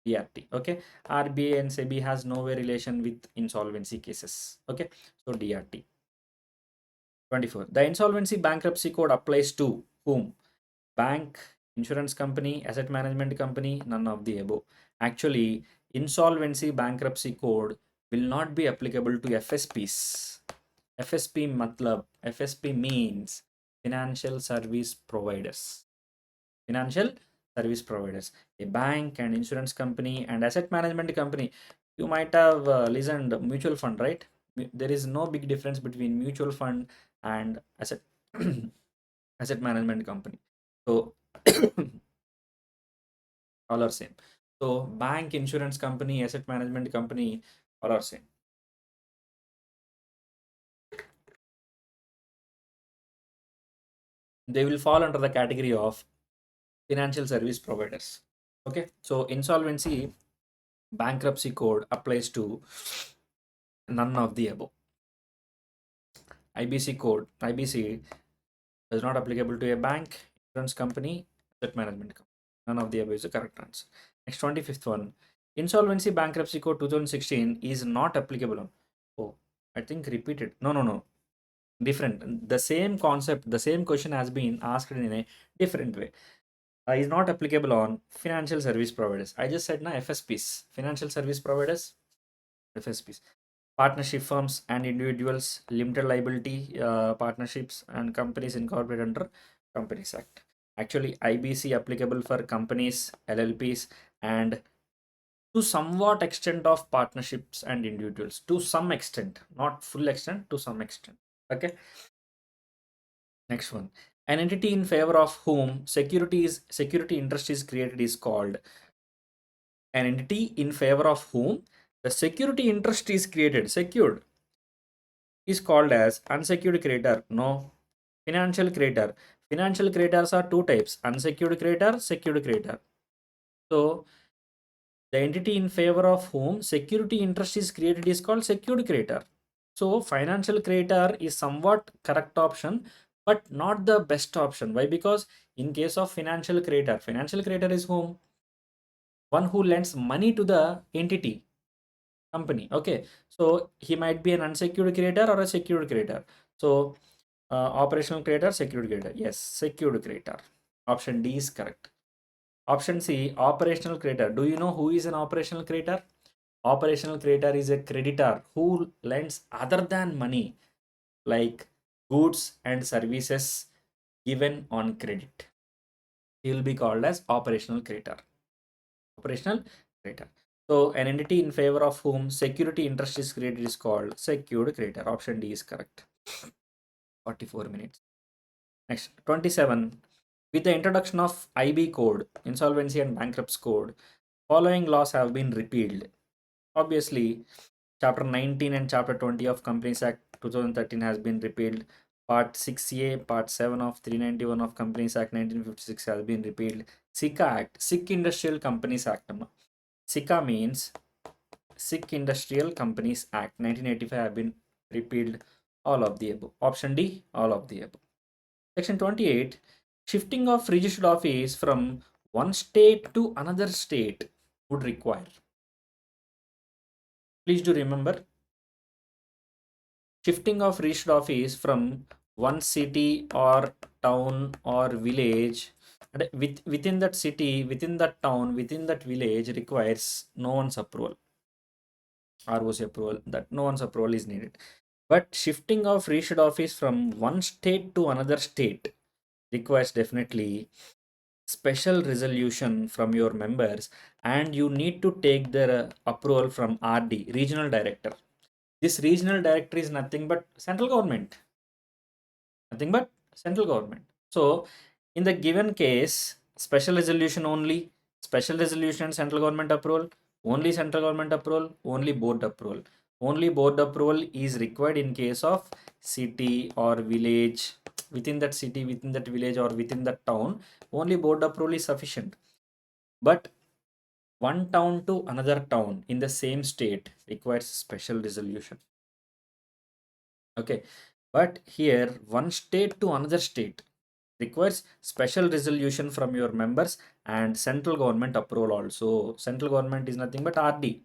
DRT. Okay, RBI and SEBI has no way relation with insolvency cases. Okay, so DRT. 24. The insolvency bankruptcy code applies to whom? Bank, insurance company, asset management company, none of the above. Actually, insolvency bankruptcy code will not be applicable to FSPs. FSP matlab, FSP means financial service providers. Financial service providers. A bank and insurance company and asset management company. You might have listened mutual fund, right? There is no big difference between mutual fund and asset asset management company. So all are same. So bank, insurance company, asset management company, all are same. They will fall under the category of financial service providers. Okay, so insolvency bankruptcy code applies to none of the above. IBC code, IBC is not applicable to a bank, insurance company, asset management company. None of the above is the correct answer. Next, 25th one. Insolvency Bankruptcy Code 2016 is not applicable on. Oh, I think repeated. No, no, no. Different. The same concept, the same question has been asked in a different way. Is not applicable on financial service providers. I just said na FSPs, financial service providers, FSPs. Partnership firms and individuals, limited liability partnerships, and companies incorporated under Companies Act. Actually, IBC applicable for companies, LLPs, and to somewhat extent of partnerships and individuals. To some extent, not full extent, to some extent. Okay. Next one. An entity in favor of whom security interest is created is called. An entity in favor of whom the security interest is created, secured, is called as unsecured creditor. No. Financial creditor. Financial creditors are two types: unsecured creditor, secured creditor. So the entity in favor of whom security interest is created is called secured creditor. So financial creditor is somewhat correct option, but not the best option. Why? Because in case of financial creditor is whom? One who lends money to the entity, company. Okay, so he might be an unsecured creditor or a secured creditor. So operational creditor, secured creditor. Yes, secured creditor. Option D is correct. Option C, operational creditor. Do you know who is an operational creditor? Operational creditor is a creditor who lends other than money, like goods and services given on credit. He will be called as operational creditor. Operational creditor. So an entity in favor of whom security interest is created is called secured creditor. Option D is correct. 44 minutes. Next, 27. With the introduction of IB code, insolvency and bankruptcy code, following laws have been repealed. Obviously, Chapter 19 and Chapter 20 of Companies Act 2013 has been repealed. Part 6A, Part 7 of 391 of Companies Act 1956 has been repealed. SICA Act, Sikh Industrial Companies Act. SICA means Sikh Industrial Companies Act 1985 have been repealed. All of the above. Option D, all of the above. Section 28, shifting of registered office from one state to another state would require. Please do remember, shifting of registered office from one city or town or village, and within that city, within that town, within that village requires no one's approval, ROC approval, that no one's approval is needed. But shifting of registered office from one state to another state requires definitely special resolution from your members, and you need to take their approval from RD, regional director. This regional director is nothing but central government, nothing but central government. So in the given case, special resolution only, special resolution, central government approval, only central government approval, only board approval. Only board approval is required in case of city or village. Within that city, within that village, or within that town, only board approval is sufficient. But one town to another town in the same state requires special resolution. Okay, but here one state to another state requires special resolution from your members and central government approval also. Central government is nothing but RD,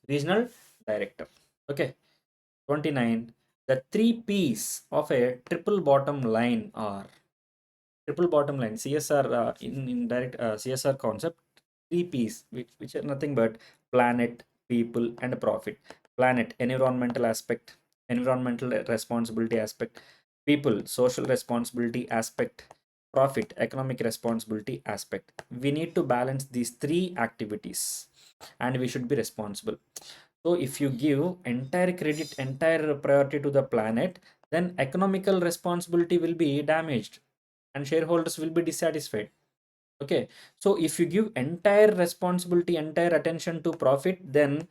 regional director. Okay, 29. The three P's of a triple bottom line are triple bottom line CSR, in direct CSR concept, three P's, which are nothing but planet, people, and profit. Planet, environmental aspect, environmental responsibility aspect; people, social responsibility aspect; profit, economic responsibility aspect. We need to balance these three activities, and we should be responsible. So if you give entire credit, entire priority to the planet, then economical responsibility will be damaged and shareholders will be dissatisfied. Okay, so if you give entire responsibility, entire attention to profit, then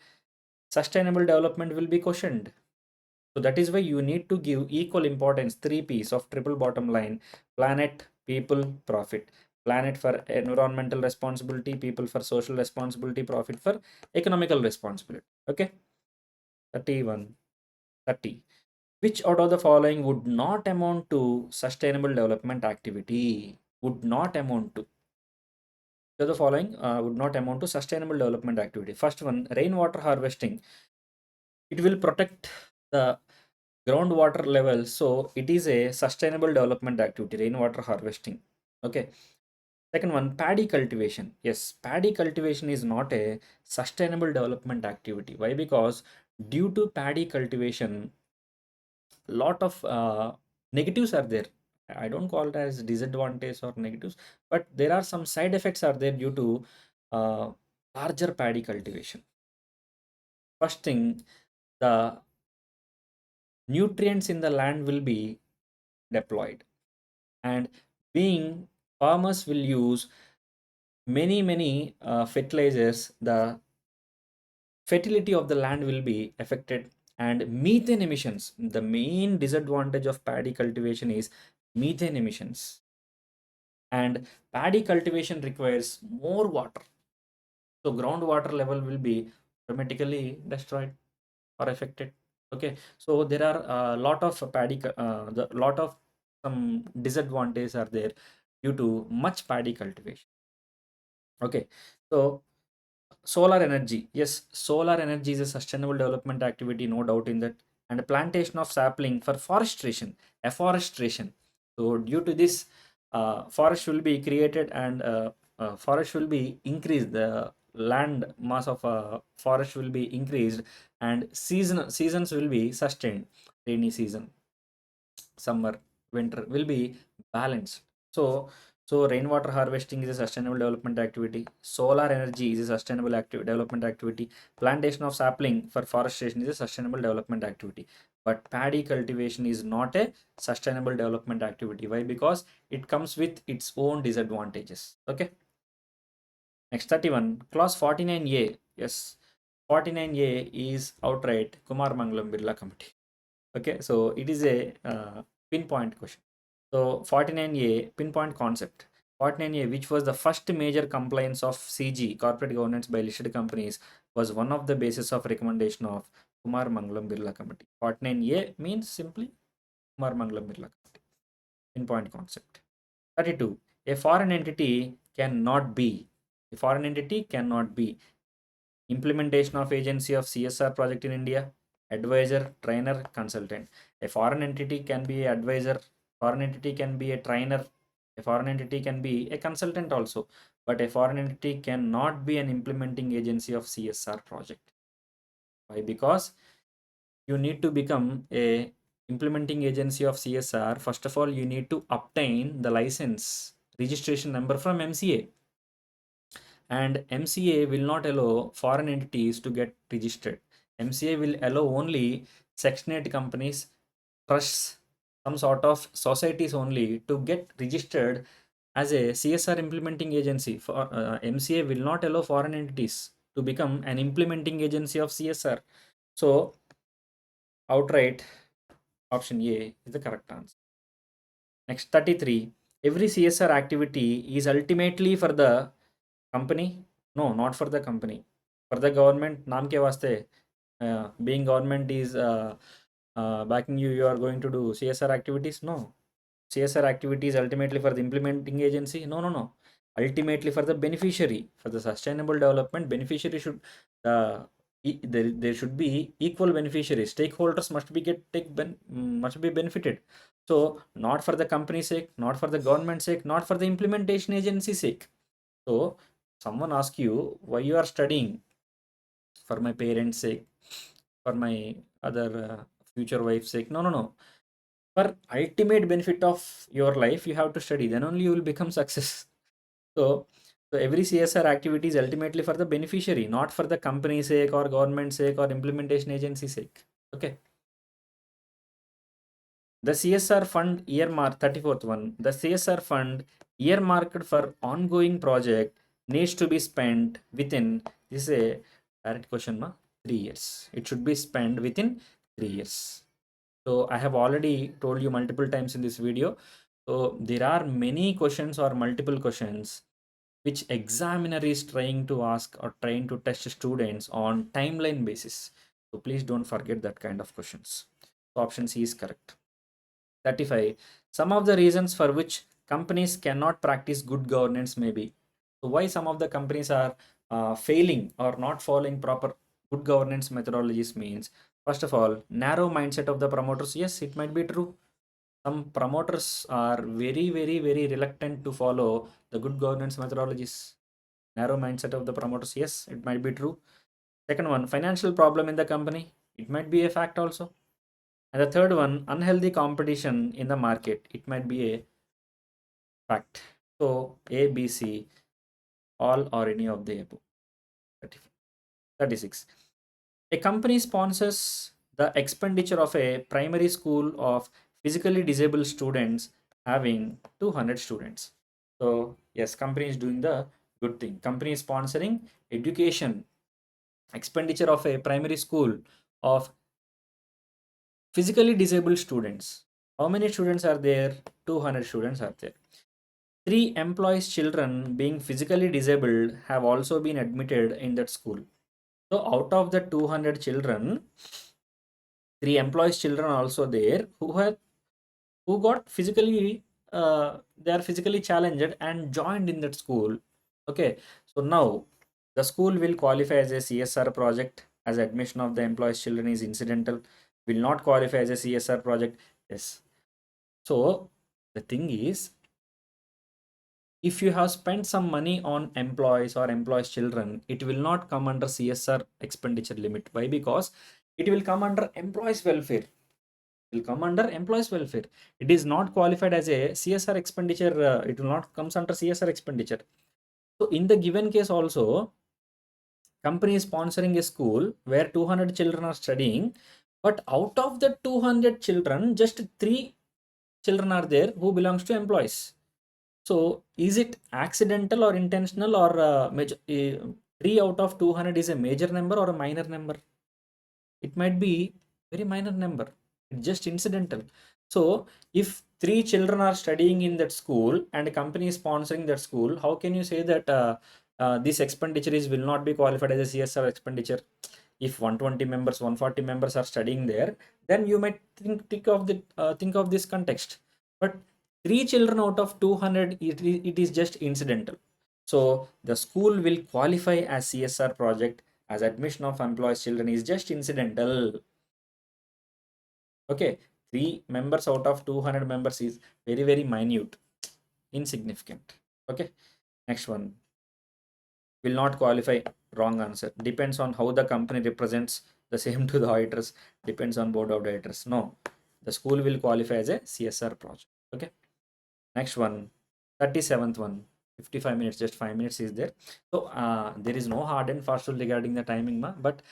sustainable development will be questioned. So that is why you need to give equal importance, three P's of triple bottom line: planet, people, profit. Planet for environmental responsibility, people for social responsibility, profit for economical responsibility. Okay, 31, 30. Which out of the following would not amount to sustainable development activity? Would not amount to. So the following would not amount to sustainable development activity. First one, rainwater harvesting. It will protect the groundwater level, so it is a sustainable development activity, rainwater harvesting. Okay. Second one, paddy cultivation. Yes, paddy cultivation is not a sustainable development activity. Why? Because due to paddy cultivation, lot of negatives are there. I don't call it as disadvantage or negatives, but there are some side effects are there due to uh, larger paddy cultivation. First thing, the nutrients in the land will be deployed, and being farmers will use many fertilizers, the fertility of the land will be affected. And methane emissions, the main disadvantage of paddy cultivation is methane emissions. And paddy cultivation requires more water, so groundwater level will be dramatically destroyed or affected. Okay, so there are a lot of the lot of some disadvantages are there due to much paddy cultivation. Okay, so solar energy. Yes, solar energy is a sustainable development activity, no doubt in that. And plantation of sapling for forestation, afforestation. So due to this, forest will be created, and forest will be increased. The land mass of forest will be increased, and seasons will be sustained. Rainy season, summer, winter will be balanced. So rainwater harvesting is a sustainable development activity. Solar energy is a sustainable development activity. Plantation of sapling for forestation is a sustainable development activity. But paddy cultivation is not a sustainable development activity. Why? Because it comes with its own disadvantages. Okay. Next, 31, clause 49A. Yes, 49A is outright Kumar Mangalam Birla Committee. Okay, so it is a pinpoint question. So 49A, pinpoint concept. 49A, which was the first major compliance of CG, corporate governance by listed companies, was one of the basis of recommendation of Kumar Mangalam Birla Committee. 49A means simply Kumar Mangalam Birla Committee. Pinpoint concept. 32. A foreign entity cannot be. A foreign entity cannot be implementation of agency of CSR project in India, advisor, trainer, consultant. A foreign entity can be an advisor, foreign entity can be a trainer, a foreign entity can be a consultant also, but a foreign entity cannot be an implementing agency of CSR project. Why? Because you need to become a implementing agency of CSR. First of all, you need to obtain the license registration number from MCA, and MCA will not allow foreign entities to get registered. MCA will allow only Section 8 companies, trusts, some sort of societies only to get registered as a CSR implementing agency. For MCA will not allow foreign entities to become an implementing agency of CSR. So outright option A is the correct answer. Next, 33. Every CSR activity is ultimately for the company? No, not for the company. For the government, naam ke vaste, being government is backing you, you are going to do CSR activities? No. CSR activities ultimately for the implementing agency? No, no, no. Ultimately for the beneficiary, for the sustainable development, beneficiary should, there should be equal beneficiaries. Stakeholders must be benefited. So not for the company's sake, not for the government's sake, not for the implementation agency sake. So someone asks you why you are studying, for my parents' sake, for my other future wife's sake. No, no, no. For ultimate benefit of your life, you have to study. Then only you will become success. So, so every CSR activity is ultimately for the beneficiary, not for the company's sake or government sake or implementation agency sake. Okay. The CSR fund earmarked, 34th one, the CSR fund earmarked for ongoing project needs to be spent within, this is a direct question, 3 years. It should be spent within 3 years. So I have already told you multiple times in this video. So there are many questions or multiple questions which examiner is trying to ask or trying to test students on timeline basis. So please don't forget that kind of questions. So option C is correct. 35. Some of the reasons for which companies cannot practice good governance may be. So why some of the companies are failing or not following proper good governance methodologies means, first of all, narrow mindset of the promoters. Yes, it might be true. Some promoters are very, very, very reluctant to follow the good governance methodologies. Narrow mindset of the promoters. Yes, it might be true. Second one, financial problem in the company. It might be a fact also. And the third one, unhealthy competition in the market. It might be a fact. So A, B, C, all or any of the above. 36. A company sponsors the expenditure of a primary school of physically disabled students having 200 students. So yes, company is doing the good thing. Company is sponsoring education expenditure of a primary school of physically disabled students. How many students are there? 200 students are there. 3 employees' children being physically disabled have also been admitted in that school. So out of the 200 children, 3 employees' children are also there who got physically they are physically challenged and joined in that school. Okay, so now the school will qualify as a CSR project as admission of the employees' children is incidental, will not qualify as a CSR project. Yes. So the thing is, if you have spent some money on employees or employees' children, it will not come under CSR expenditure limit. Why? Because it will come under employees' welfare. It will come under employees' welfare. It is not qualified as a CSR expenditure. It will not comes under CSR expenditure. So in the given case also, company is sponsoring a school where 200 children are studying, but out of the 200 children, just 3 children are there who belongs to employees. So is it accidental or intentional or major, 3 out of 200 is a major number or a minor number? It might be very minor number. It's just incidental. So if 3 children are studying in that school and a company is sponsoring that school, how can you say that this expenditure is will not be qualified as a CSR expenditure? If 120 members, 140 members are studying there, then you might think of the think of this context. But 3 children out of 200, it is just incidental. So the school will qualify as CSR project as admission of employees children is just incidental. Okay, 3 members out of 200 members is very, very minute, insignificant. Okay, next one will not qualify. Wrong answer. Depends on how the company represents the same to the auditors. Depends on board of directors. No, the school will qualify as a CSR project. Okay, next one, 37th one. 55 minutes, just 5 minutes is there. So there is no hard and fast rule regarding the timing, but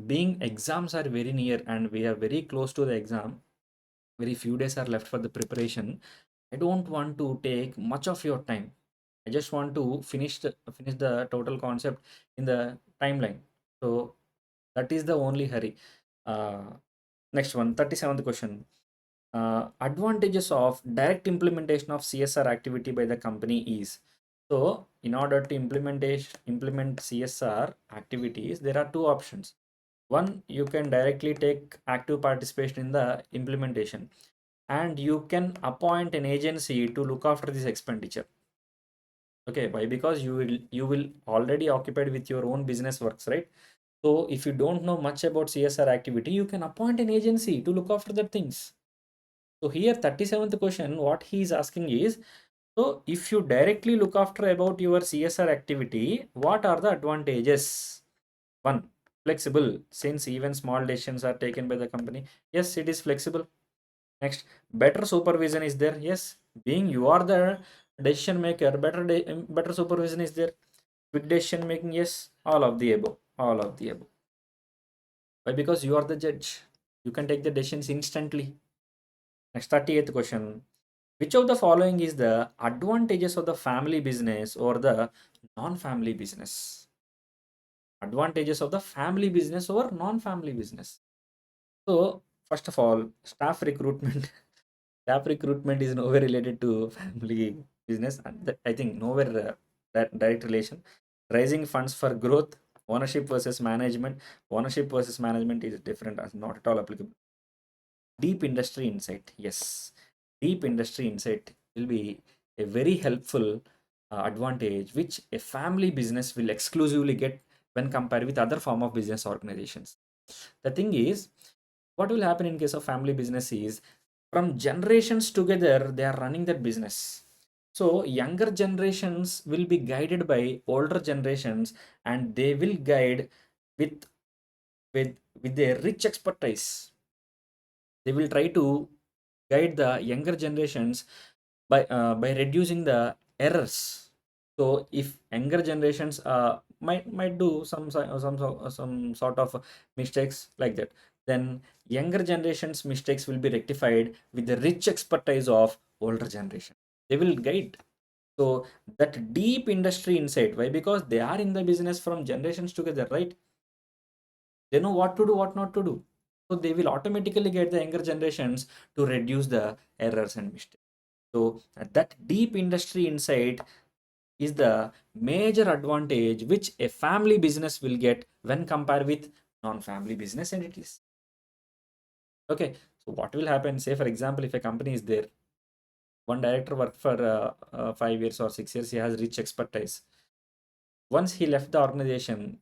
being exams are very near and we are very close to the exam, very few days are left for the preparation. I don't want to take much of your time. I just want to finish the total concept in the timeline. So that is the only hurry. uh, Next one, 37th question. Advantages of direct implementation of CSR activity by the company is. So in order to implement CSR activities, there are two options. One, you can directly take active participation in the implementation, and you can appoint an agency to look after this expenditure. Okay, why? Because you will already occupied with your own business works, right? So if you don't know much about CSR activity, you can appoint an agency to look after the things. So here 37th question, what he is asking is, so if you directly look after about your CSR activity, what are the advantages? One, flexible, since even small decisions are taken by the company. Yes, it is flexible. Next, better supervision is there. Yes, being you are the decision maker, better supervision is there. Quick decision making, yes, all of the above. All of the above. Why? Because you are the judge. You can take the decisions instantly. Next, 38th question. Which of the following is the advantages of the family business or the non-family business? Advantages of the family business over non-family business. So, first of all, staff recruitment. Staff recruitment is nowhere related to family business, and I think nowhere that direct relation. Raising funds for growth, ownership versus management. Ownership versus management is different, as not at all applicable. Deep industry insight. Yes, deep industry insight will be a very helpful advantage which a family business will exclusively get when compared with other form of business organizations. The thing is, what will happen in case of family business is, from generations together they are running that business. So younger generations will be guided by older generations, and they will guide with with their rich expertise. They will try to guide the younger generations by reducing the errors. So if younger generations might do some sort of mistakes like that, then younger generations mistakes will be rectified with the rich expertise of older generation. They will guide. So that deep industry insight, why? Because they are in the business from generations together, right? They know what to do, what not to do. So they will automatically get the younger generations to reduce the errors and mistakes. So that deep industry insight is the major advantage which a family business will get when compared with non-family business entities. Okay, so what will happen? Say for example, if a company is there, one director worked for 5 years or 6 years, he has rich expertise. Once he left the organization,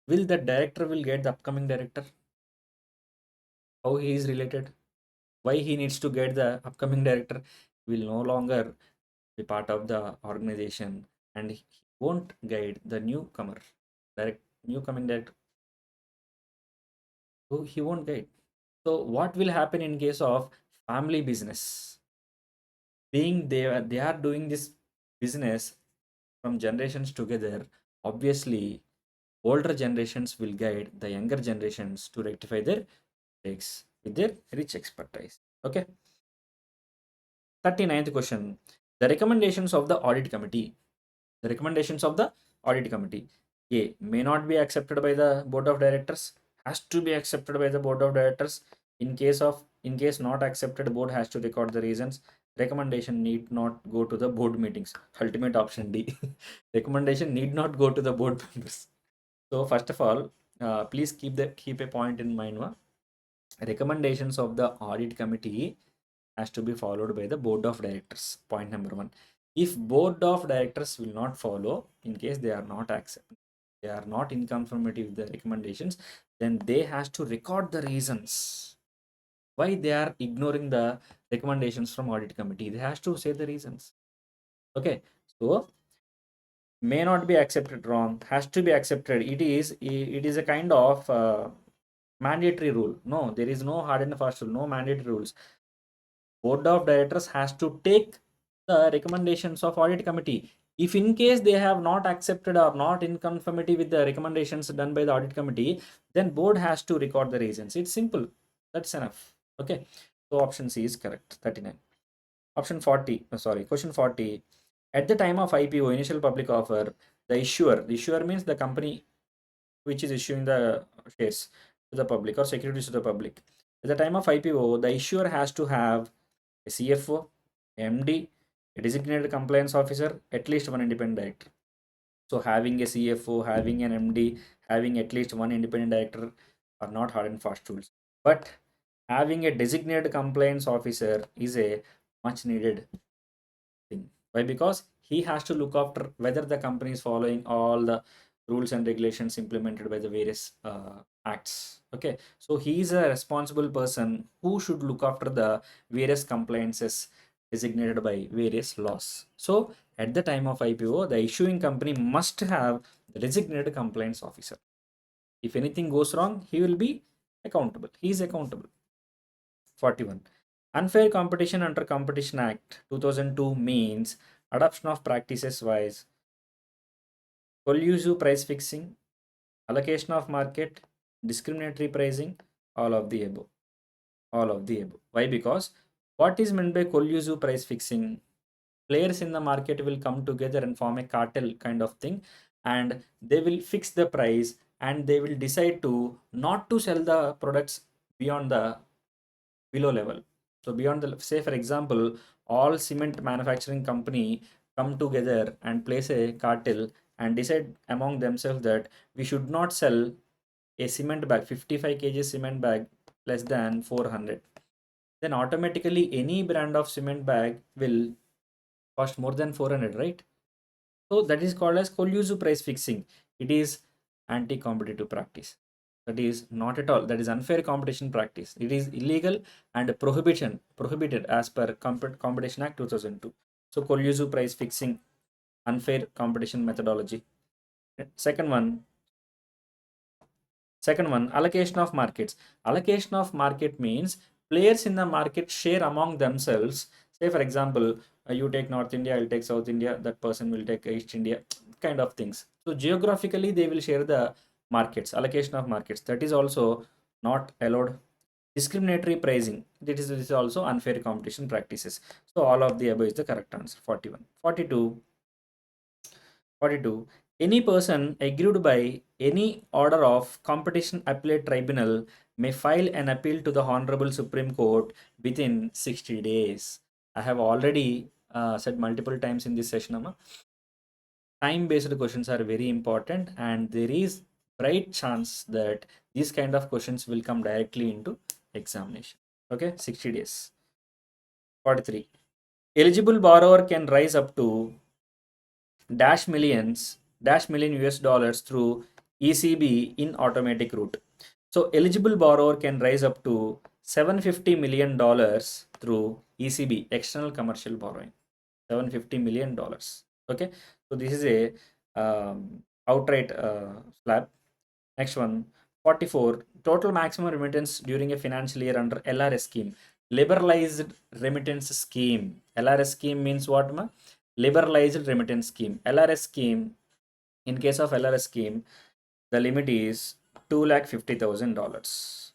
will that director will get the upcoming director? How he is related? Why he needs to get the upcoming director? Will no longer be part of the organization, and he won't guide the newcomer, direct newcoming director. So he won't guide. So what will happen in case of family business? Being they are doing this business from generations together, obviously older generations will guide the younger generations to rectify their mistakes with their rich expertise. Okay. 39th question. The recommendations of the audit committee. The recommendations of the audit committee. A, may not be accepted by the board of directors, has to be accepted by the board of directors. In case not accepted, board has to record the reasons. Recommendation need not go to the board meetings. Ultimate option D. Recommendation need not go to the board members. So first of all, please keep a point in mind. Recommendations of the audit committee has to be followed by the board of directors. Point number one. If board of directors will not follow, in case they are not accepting, they are not in conformity with the recommendations, then they has to record the reasons why they are ignoring the recommendations from audit committee. They has to say the reasons. Okay, so may not be accepted, wrong, has to be accepted. It is a kind of mandatory rule. No, there is no hard and fast rule, no mandatory rules. Board of directors has to take the recommendations of audit committee. If in case they have not accepted or not in conformity with the recommendations done by the audit committee, then board has to record the reasons. It's simple. That's enough. Okay. So option C is correct. 39. Option 40. Question 40. At the time of IPO, initial public offer, the issuer means the company which is issuing the shares to the public or securities to the public. At the time of IPO, the issuer has to have a CFO, MD, a designated compliance officer, at least one independent director. So having a CFO, having an MD, having at least one independent director are not hard and fast rules. But having a designated compliance officer is a much needed thing. Why? Because he has to look after whether the company is following all the rules and regulations implemented by the various acts. Okay, so he is a responsible person who should look after the various compliances designated by various laws. So at the time of IPO, the issuing company must have the designated compliance officer. If anything goes wrong, he will be accountable. He is accountable. 41. Unfair competition under Competition Act 2002 means adoption of practices wise collusive price fixing, allocation of market, discriminatory pricing, all of the above. All of the above. Why? Because what is meant by collusive price fixing? Players in the market will come together and form a cartel kind of thing, and they will fix the price, and they will decide to not to sell the products beyond the below level. So beyond the, say for example, all cement manufacturing company come together and place a cartel and decide among themselves that we should not sell a cement bag, 55 kg cement bag, less than 400. Then automatically any brand of cement bag will cost more than 400, right? So that is called as collusive price fixing. It is anti-competitive practice. That is not at all. That is unfair competition practice. It is illegal and prohibited as per Competition Act 2002. So collusive price fixing, unfair competition methodology. Second one, allocation of markets. Allocation of market means players in the market share among themselves. Say, for example, you take North India, I'll take South India, that person will take East India, kind of things. So, geographically, they will share the markets, allocation of markets. That is also not allowed. Discriminatory pricing. This is also unfair competition practices. So, all of the above is the correct answer. 41. 42. Any person aggrieved by any order of competition appellate tribunal may file an appeal to the Honorable Supreme Court within 60 days. I have already said multiple times in this session, Amma. Time-based questions are very important, and there is bright chance that these kind of questions will come directly into examination. Okay, 60 days. 43. Eligible borrower can rise up to dash million US dollars through ECB in automatic route. So eligible borrower can raise up to $750 million through ECB, external commercial borrowing. $750 million. Okay, so this is a outright slab. Next one, 44. Total maximum remittance during a financial year under LRS scheme. Liberalized remittance scheme. LRS scheme means what, ma? Liberalized remittance scheme. LRS scheme, in case of LRS scheme, the limit is $250,000.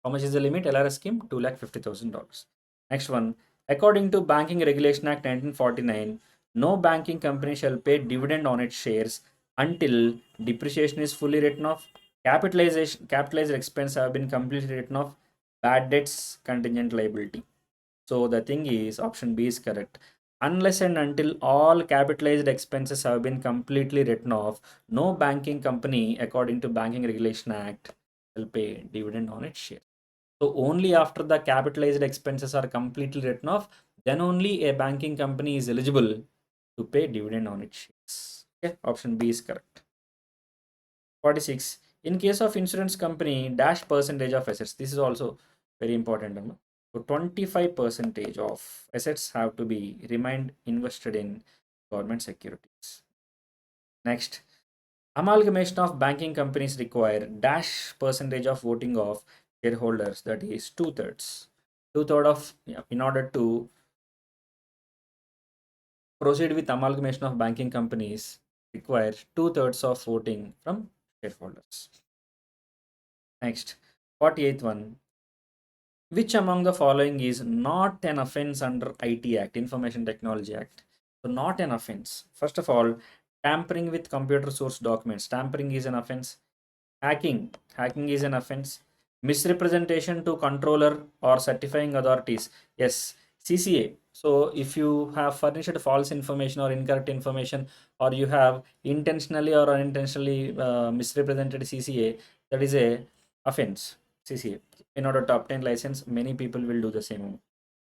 How much is the limit? LRS scheme, $250,000. Next one, according to Banking Regulation Act 1949, no banking company shall pay dividend on its shares until depreciation is fully written off, capitalized expense have been completely written off, bad debts, contingent liability. So the thing is, option B is correct. Unless and until all capitalized expenses have been completely written off, no banking company, according to Banking Regulation Act, will pay dividend on its share. So only after the capitalized expenses are completely written off, then only a banking company is eligible to pay dividend on its shares. Okay, option B is correct. 46. In case of insurance company, dash percentage of assets. This is also very important number. So 25 percentage of assets have to be remained invested in government securities. Next, amalgamation of banking companies require dash percentage of voting of shareholders, that is two-thirds. Two-thirds of, yeah, in order to proceed with amalgamation of banking companies require two-thirds of voting from shareholders. Next, 48th one. Which among the following is not an offense under IT Act, Information Technology Act? So not an offense. First of all, tampering with computer source documents. Tampering is an offense. Hacking is an offense. Misrepresentation to controller or certifying authorities. Yes, CCA. So if you have furnished false information or incorrect information, or you have intentionally or unintentionally misrepresented CCA, that is a offense. CCA. In order to obtain license, many people will do the same.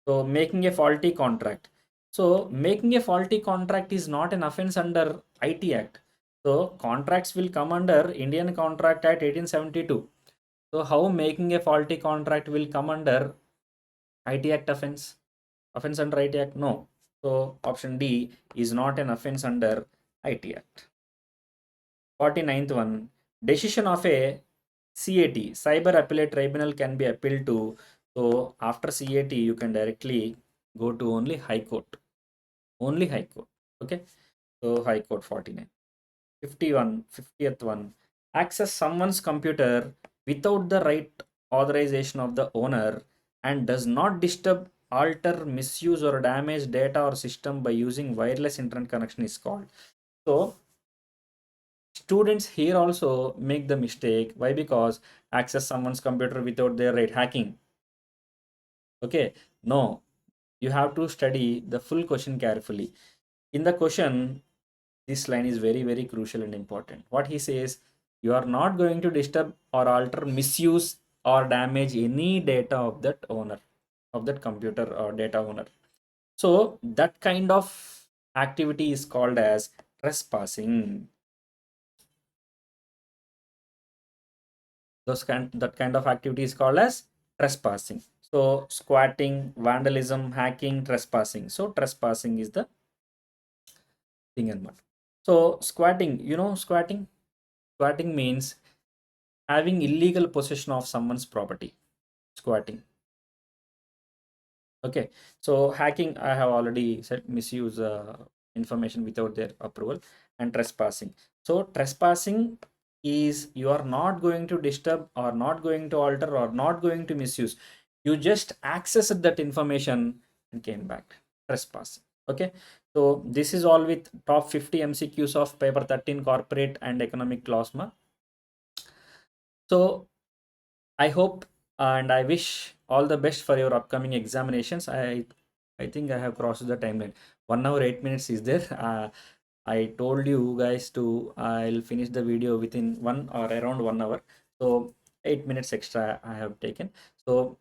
So making a faulty contract. So making a faulty contract is not an offense under IT Act. So contracts will come under Indian Contract Act 1872. So how making a faulty contract will come under IT Act offense? Offense under IT Act? No. So option D is not an offense under IT Act. 49th one. Decision of a CAT, Cyber Appellate Tribunal, can be appealed to. So after CAT, you can directly go to only High Court. Only High Court. Okay. So High Court 49. 51, 50th one. Access someone's computer without the right authorization of the owner and does not disturb, alter, misuse, or damage data or system by using wireless internet connection is called. So students here also make the mistake. Why? Because access someone's computer without their right, hacking. Okay, no, you have to study the full question carefully. In the question, this line is very, very crucial and important. What he says, you are not going to disturb or alter, misuse, or damage any data of that owner, of that computer or data owner. So that kind of activity is called as trespassing. That kind of activity is called as trespassing. So squatting, vandalism, hacking, trespassing. So trespassing is the thing and what. So squatting, squatting means having illegal possession of someone's property. Squatting. Okay. So hacking, I have already said, misuse information without their approval, and trespassing. So trespassing is you are not going to disturb or not going to alter or not going to misuse. You just accessed that information and came back. Trespassing. Okay. So this is all with top 50 MCQs of paper 13 corporate and economic laws. So I hope and I wish all the best for your upcoming examinations. I think I have crossed the timeline. 1 hour 8 minutes is there. I told you guys to I'll finish the video within 1 or around 1 hour. So 8 minutes extra I have taken. So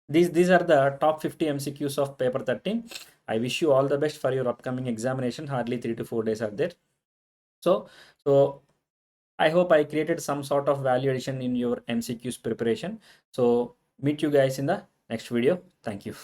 these are the top 50 MCQs of paper 13. I wish you all the best for your upcoming examination. Hardly 3 to 4 days are there. So I hope I created some sort of value addition in your MCQs preparation. So meet you guys in the next video. Thank you.